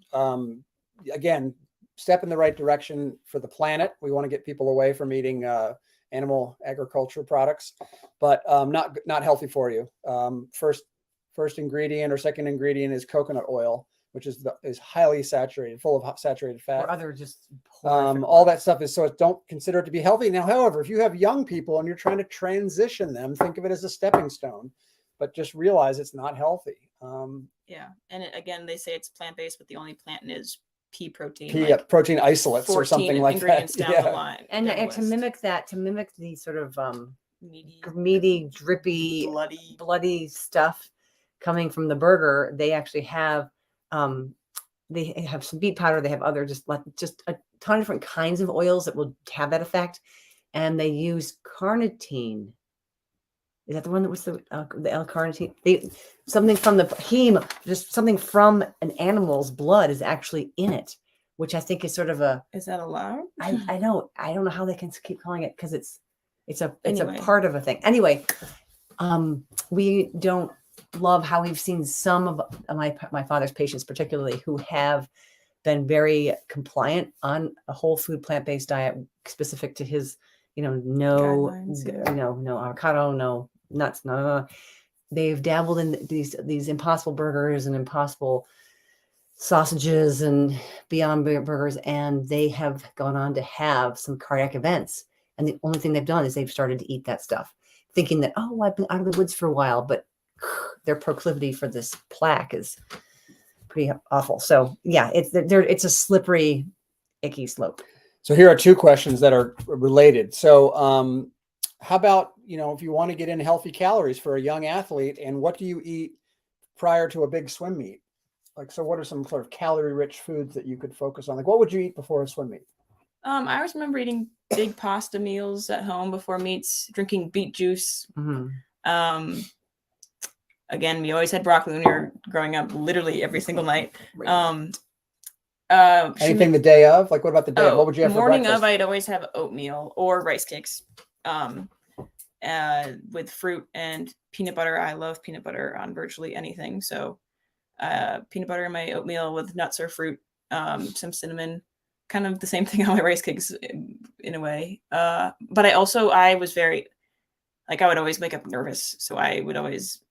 again, step in the right direction for the planet. We want to get people away from eating animal agriculture products, but not healthy for you. First ingredient or second ingredient is coconut oil, which is highly saturated, full of saturated fat. Or other just All that stuff is, so don't consider it to be healthy. Now, however, if you have young people and you're trying to transition them, think of it as a stepping stone, but just realize it's not healthy. Yeah, and again, they say it's plant-based, but the only plant is pea protein. Pea, protein isolates or 14 something like that. ingredients down the Yeah. line. and down the to list. mimic the sort of Meaty, meaty, drippy, bloody. bloody stuff coming from the burger, they actually have they have some beet powder, they have other just a ton of different kinds of oils that will have that effect, and they use carnitine. Is that the one that was the L-carnitine? Something from the heme, just something from an animal's blood is actually in it, which I think is sort of a. Is that allowed? I don't know how they can keep calling it because it's Anyway. a part of a thing. Anyway, we don't love how we've seen some of my father's patients, particularly, who have been very compliant on a whole food plant-based diet specific to his, no Guidelines, yeah. no avocado, no nuts, no. They've dabbled in these Impossible Burgers and Impossible sausages and Beyond Burgers, and they have gone on to have some cardiac events. And the only thing they've done is they've started to eat that stuff, thinking that, oh, I've been out of the woods for a while, but their proclivity for this plaque is pretty awful. So yeah, it's a slippery, icky slope. So here are two questions that are related. So how about, if you want to get in healthy calories for a young athlete, and what do you eat prior to a big swim meet? So what are some sort of calorie rich foods that you could focus on? Like, what would you eat before a swim meet? I always remember eating big pasta meals at home before meets, drinking beet juice. Mm-hmm. Again, we always had broccoli when we were growing up, literally every single night. Anything the day of? Like, what about the day? What would you have for morning breakfast? of? I'd always have oatmeal or rice cakes, with fruit and peanut butter. I love peanut butter on virtually anything. So, peanut butter in my oatmeal with nuts or fruit, some cinnamon. Kind of the same thing on my rice cakes in a way. But I was very, I would always wake up nervous. So I would always,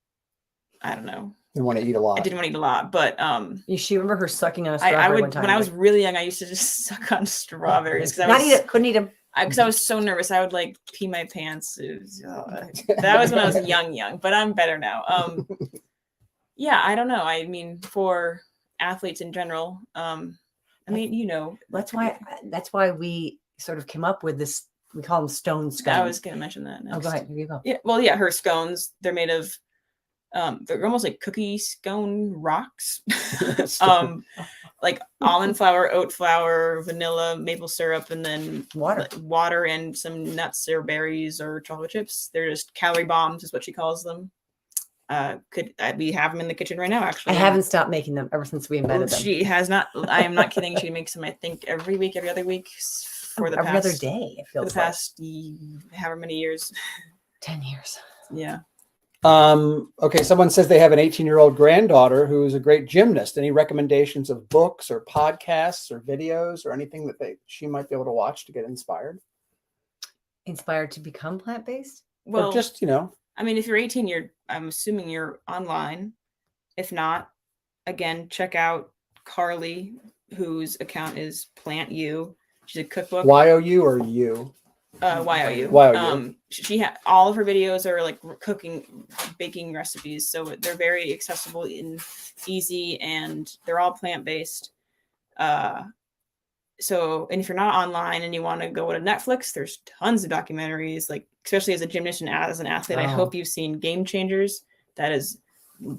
I don't know. You want to eat a lot. I didn't want to eat a lot, but She remember her sucking on a strawberry I would, one time. when I was really young, I used to just suck on strawberries because not eat it, couldn't eat them. because I was so nervous. I would pee my pants. That was when I was young, but I'm better now. Yeah, I don't know. I mean, for athletes in general, That's why we sort of came up with this. We call them stone scones. I was going to mention that next. Oh, go ahead. Here you go. Yeah, well, yeah, her scones, they're made of, they're almost like cookie scone rocks. Like almond flour, oat flour, vanilla, maple syrup, and then water and some nuts or berries or chocolate chips. They're just calorie bombs is what she calls them. we have them in the kitchen right now, actually. I haven't stopped making them ever since we invented them. She has not. I am not kidding. She makes them, I think, every week, every other week for the every past, other day. It for feels the past however many years. 10 years. Yeah. Okay, someone says they have an 18-year-old granddaughter who is a great gymnast. Any recommendations of books or podcasts or videos or anything that she might be able to watch to get inspired? Inspired to become plant-based? Well, or just, I mean, if you're 18, I'm assuming you're online. If not, again, check out Carly, whose account is Plant You. She's a cookbook. YOU or you? YOU. YOU. She all of her videos are like cooking, baking recipes, so they're very accessible and easy, and they're all plant-based. So, and if you're not online and you want to go to Netflix, there's tons of documentaries, like especially as a gymnast and as an athlete. I hope you've seen Game Changers. That is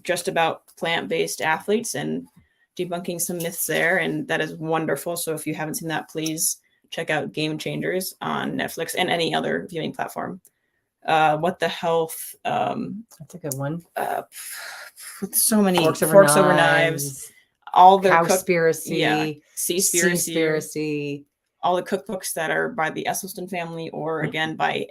just about plant-based athletes and debunking some myths there, and that is wonderful. So if you haven't seen that, please check out Game Changers on Netflix and any other viewing platform. What the Health? That's a good one. With so many Forks over knives. All the Cowspiracy, Seaspiracy, all the cookbooks that are by the Esselstyn family, or again by.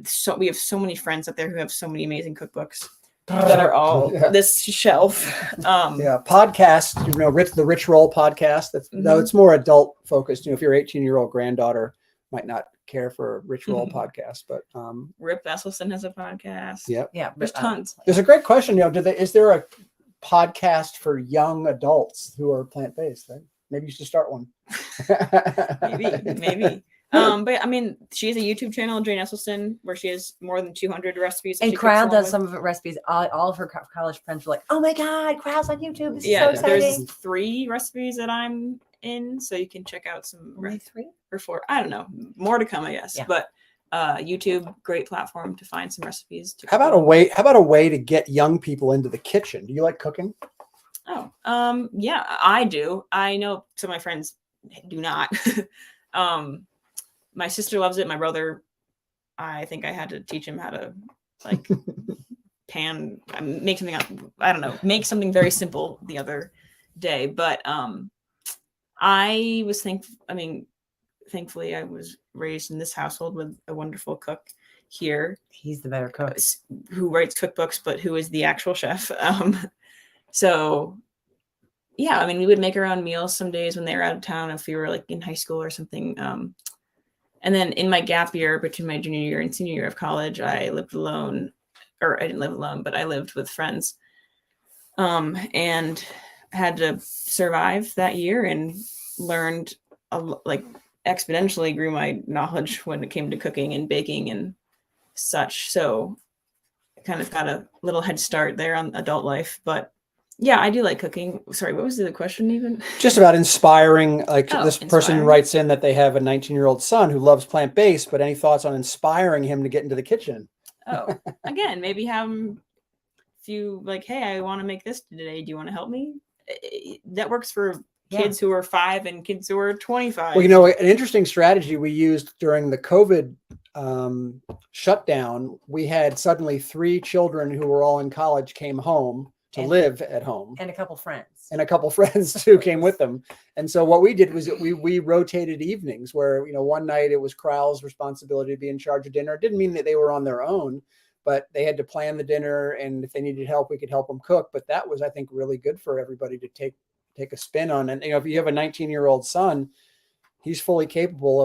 So we have so many friends out there who have so many amazing cookbooks that are all this shelf. Podcast, the Rich Roll podcast. That's no, it's more adult focused. If your 18-year-old granddaughter might not care for a Rich Roll podcast, but Rip Esselstyn has a podcast. Yeah, there's tons. There's a great question. Is there a podcast for young adults who are plant-based? Right? Maybe you should start one. maybe. But I mean, she has a YouTube channel, Jane Esselstyn, where she has more than 200 recipes. And Crile does some of the recipes. All of her college friends were like, "Oh my God, Crile's on YouTube! This is so exciting." There's 3 recipes that I'm in, so you can check out some. Only 3 or 4? I don't know. More to come, I guess. Yeah. But YouTube, great platform to find some recipes. How about a way to get young people into the kitchen? Do you like cooking? Oh, yeah, I do. I know some of my friends do not. My sister loves it. My brother, I think I had to teach him how to like make something up. I don't know, make something very simple the other day. But I was thankfully I was raised in this household with a wonderful cook here. He's the better cook. Who writes cookbooks, but who is the actual chef. So yeah, I mean, we would make our own meals some days when they were out of town, if we were like in high school or something. And then in my gap year between my junior year and senior year of college, I lived alone, or I didn't live alone, but I lived with friends, and had to survive that year, and learned exponentially grew my knowledge when it came to cooking and baking and such. So I kind of got a little head start there on adult life, but yeah, I do like cooking. Sorry, what was the question even? Just about inspiring. This person inspiring. writes in that they have a 19-year-old son who loves plant-based, but any thoughts on inspiring him to get into the kitchen? Oh, again, maybe have him, if you like, hey, I want to make this today. Do you want to help me? That works for kids who are 5 and kids who are 25. Well, an interesting strategy we used during the COVID shutdown, we had suddenly 3 children who were all in college came home to live at home, and a couple friends, who came with them. And so what we did was we rotated evenings where, one night it was Crile's responsibility to be in charge of dinner. It didn't mean that they were on their own, but they had to plan the dinner. And if they needed help, we could help them cook. But that was, I think, really good for everybody to take a spin on. And, if you have a 19-year-old son, he's fully capable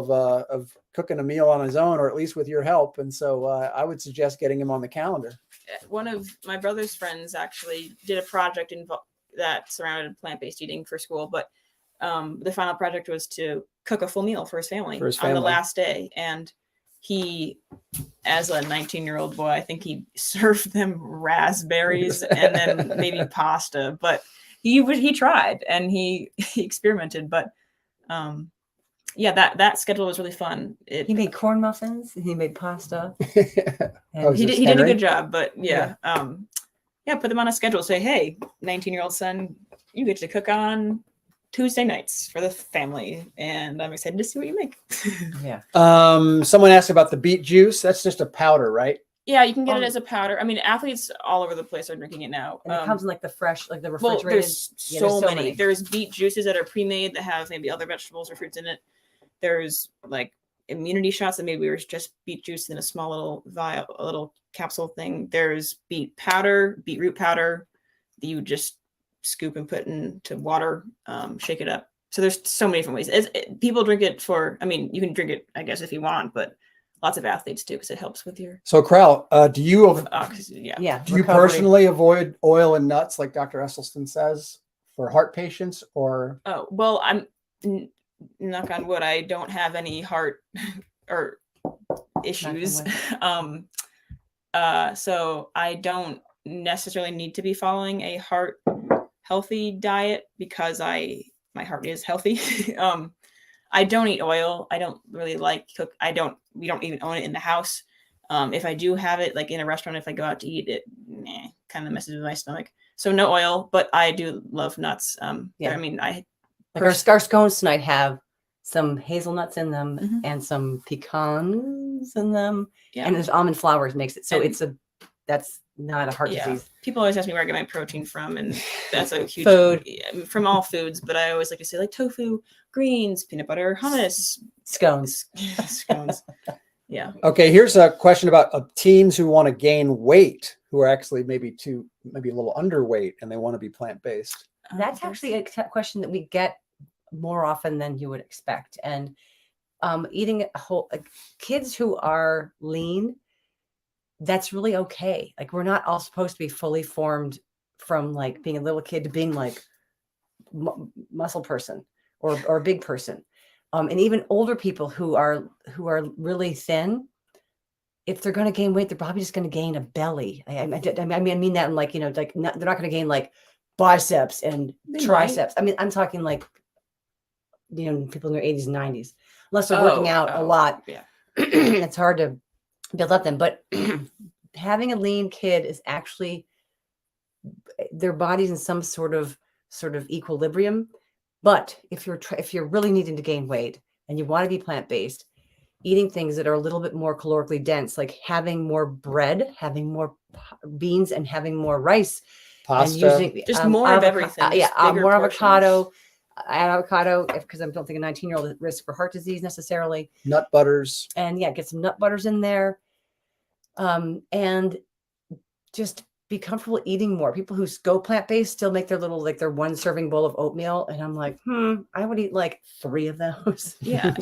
of cooking a meal on his own, or at least with your help. And so I would suggest getting him on the calendar. One of my brother's friends actually did a project that surrounded plant-based eating for school, but the final project was to cook a full meal for his family on the last day. And he, as a 19-year-old boy, I think he served them raspberries and then maybe pasta, but he tried and he experimented. But yeah, that schedule was really fun. He made corn muffins. He made pasta. He did a good job. But yeah, put them on a schedule. Say, hey, 19-year-old son, you get to cook on Tuesday nights for the family, and I'm excited to see what you make. Yeah. Someone asked about the beet juice. That's just a powder, right? Yeah, you can get it as a powder. I mean, athletes all over the place are drinking it now. And it comes in like the fresh, like the Well, refrigerated. there's Yeah, so many. There's beet juices that are pre-made that have maybe other vegetables or fruits in it. There's like immunity shots that maybe were just beet juice in a small little vial, a little capsule thing. There's beetroot powder that you just scoop and put into water, shake it up. So there's so many different ways. People drink it for, I mean, you can drink it, I guess, if you want, but lots of athletes do because it helps with your So, Crile, do you Yeah. do you personally avoid oil and nuts like Dr. Esselstyn says for heart patients, or? Oh, well, I'm knock on wood, I don't have any heart or issues. So I don't necessarily need to be following a heart healthy diet because my heart is healthy. I don't eat oil. I don't really like cook. We don't even own it in the house. If I do have it, like in a restaurant, if I go out to eat it, kind of messes with my stomach. So no oil, but I do love nuts. Yeah. I mean, like our scones tonight have some hazelnuts in them and some pecans in them. Yeah. And there's almond flour makes it. So that's not a heart disease. People always ask me where I get my protein from, and that's a huge food from all foods. But I always like to say like tofu, greens, peanut butter, hummus, scones. Yeah. Okay, here's a question about teens who want to gain weight, who are actually maybe a little underweight, and they want to be plant-based. That's actually a question that we get more often than you would expect. And eating kids who are lean, that's really okay. Like we're not all supposed to be fully formed from like being a little kid to being like muscle person or a big person. And even older people who are really thin, if they're going to gain weight, they're probably just going to gain a belly. I mean that in like, they're not going to gain like biceps and triceps. I mean, I'm talking like, people in their 80s and 90s, unless they're working out a lot. Yeah. It's hard to build up them. But having a lean kid is actually their body's in some sort of equilibrium. But if you're really needing to gain weight and you want to be plant-based, eating things that are a little bit more calorically dense, like having more bread, having more beans, and having more rice, pasta, and using just more of everything. More avocado. Add avocado because I don't think a 19-year-old is at risk for heart disease necessarily. Nut butters. And get some nut butters in there. And just be comfortable eating more. People who go plant-based still make their little, like their one serving bowl of oatmeal. And I'm like, I would eat like 3 of those. Yeah.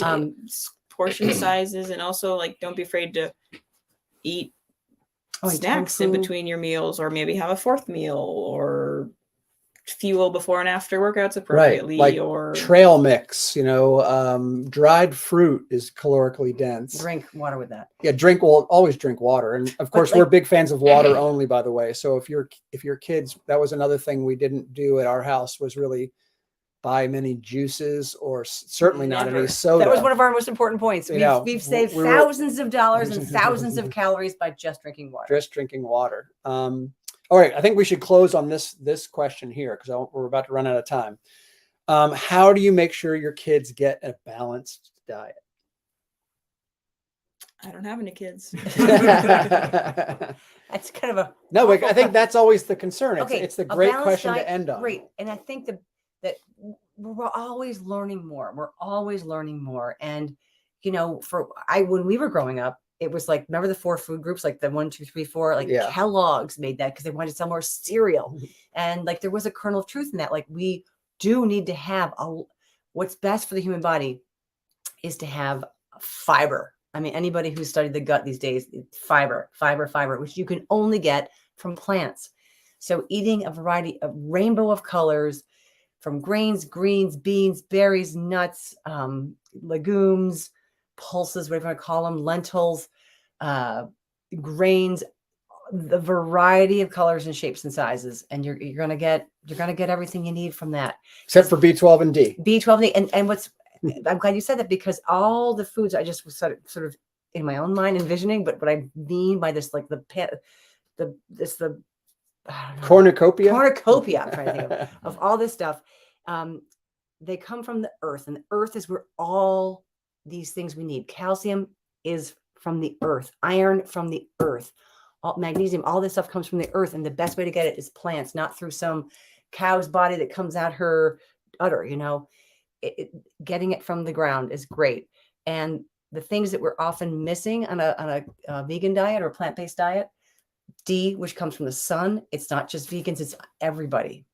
Portion sizes. And also like, don't be afraid to eat snacks in between your meals, or maybe have a 4th meal, or fuel before and after workouts appropriately, right, like or trail mix, dried fruit is calorically dense. Drink water with that. Yeah, always drink water. And of course, we're big fans of water only, by the way. So if your kids, that was another thing we didn't do at our house, was really buy many juices, or certainly not any soda. That was one of our most important points. We've saved thousands of dollars and thousands of calories by just drinking water. Just drinking water. All right, I think we should close on this question here because we're about to run out of time. How do you make sure your kids get a balanced diet? I don't have any kids. That's kind of a no, but I think that's always the concern. It's the great question to end on. Great, and I think that we're always learning more. We're always learning more, and when we were growing up, it was like, remember the 4 food groups, like the 1, 2, 3, 4, like Kellogg's made that because they wanted to sell more cereal. And like, there was a kernel of truth in that. Like, we do need to have what's best for the human body is to have fiber. I mean, anybody who's studied the gut these days, fiber, which you can only get from plants. So eating a rainbow of colors from grains, greens, beans, berries, nuts, legumes, pulses, whatever you want to call them, lentils, grains, the variety of colors and shapes and sizes, and you're gonna get everything you need from that, except for B12 and D. B12 and D, and what's I'm glad you said that, because all the foods I just was sort of in my own mind envisioning, but what I mean by this, like the cornucopia. I'm trying to think of all this stuff. They come from the earth, and the earth is where all these things we need. Calcium is from the earth, iron from the earth. magnesium, all this stuff comes from the earth. And the best way to get it is plants, not through some cow's body that comes out her udder, getting it from the ground is great. And the things that we're often missing on a vegan diet or plant-based diet, D, which comes from the sun. It's not just vegans, it's everybody.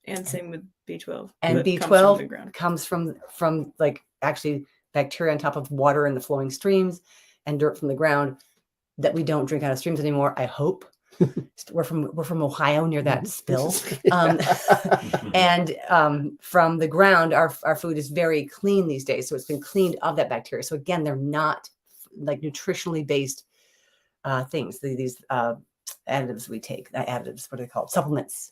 And same with B12. And B12 comes from like actually bacteria on top of water in the flowing streams and dirt from the ground that we don't drink out of streams anymore. I hope. we're from Ohio near that spill. And from the ground, our food is very clean these days. So it's been cleaned of that bacteria. So again, they're not like nutritionally based things. These additives we take, additives, what are they called? Supplements.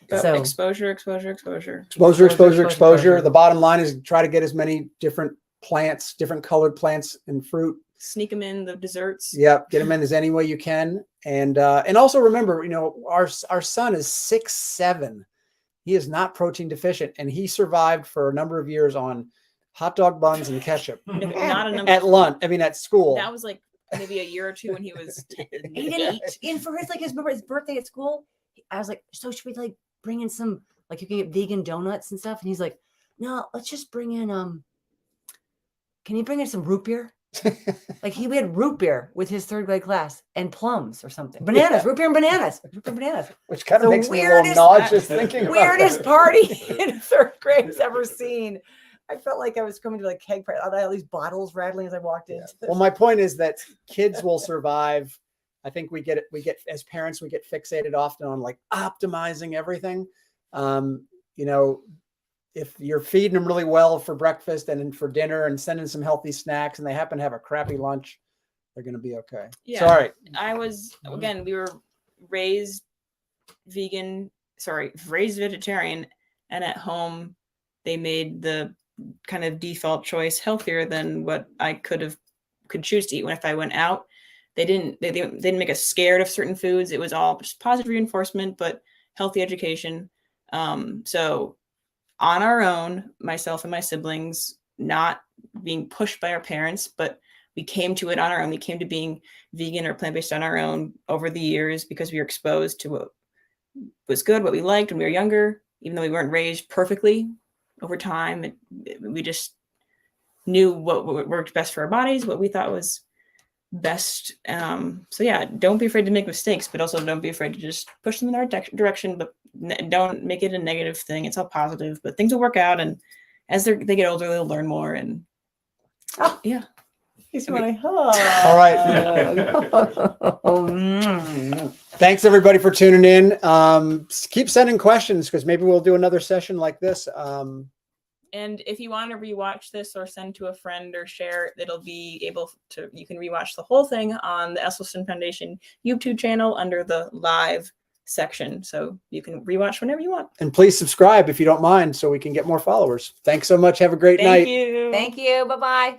So exposure. The bottom line is try to get as many different plants, different colored plants and fruit. Sneak them in the desserts. Yep, get them in as any way you can, and also remember, our son is 6'7". He is not protein deficient, and he survived for a number of years on hot dog buns and ketchup. Not a number at lunch. I mean, at school. That was like maybe a year or two when he was 10. He didn't eat. And for his birthday at school, I was like, so should we like bring in some, like you can get vegan donuts and stuff? And he's like, no, let's just bring in can you bring in some root beer? Like we had root beer with his third grade class and plums or something. Bananas, root beer and bananas. Which kind of makes me a little nauseous thinking about weirdest party in third grade I've ever seen. I felt like I was coming to like keg party. I had all these bottles rattling as I walked in. Well, my point is that kids will survive. I think we get as parents, we get fixated often on like optimizing everything. If you're feeding them really well for breakfast and for dinner and sending some healthy snacks and they happen to have a crappy lunch, they're going to be okay. Yeah. Sorry. We were raised vegetarian, and at home they made the kind of default choice healthier than what I could choose to eat. When if I went out, they didn't make us scared of certain foods. It was all just positive reinforcement, but healthy education. So on our own, myself and my siblings, not being pushed by our parents, but we came to it on our own. We came to being vegan or plant-based on our own over the years because we were exposed to what was good, what we liked when we were younger, even though we weren't raised perfectly over time. We just knew what worked best for our bodies, what we thought was best. So yeah, don't be afraid to make mistakes, but also don't be afraid to just push them in the right direction, but don't make it a negative thing. It's all positive, but things will work out, and as they get older, they'll learn more. And yeah, he's my hug. All right. Thanks everybody for tuning in. Keep sending questions because maybe we'll do another session like this. And if you want to rewatch this or send to a friend or share, you can rewatch the whole thing on the Esselstyn Foundation YouTube channel under the live section. So you can rewatch whenever you want. And please subscribe if you don't mind so we can get more followers. Thanks so much. Have a great night. Thank you. Thank you. Bye-bye.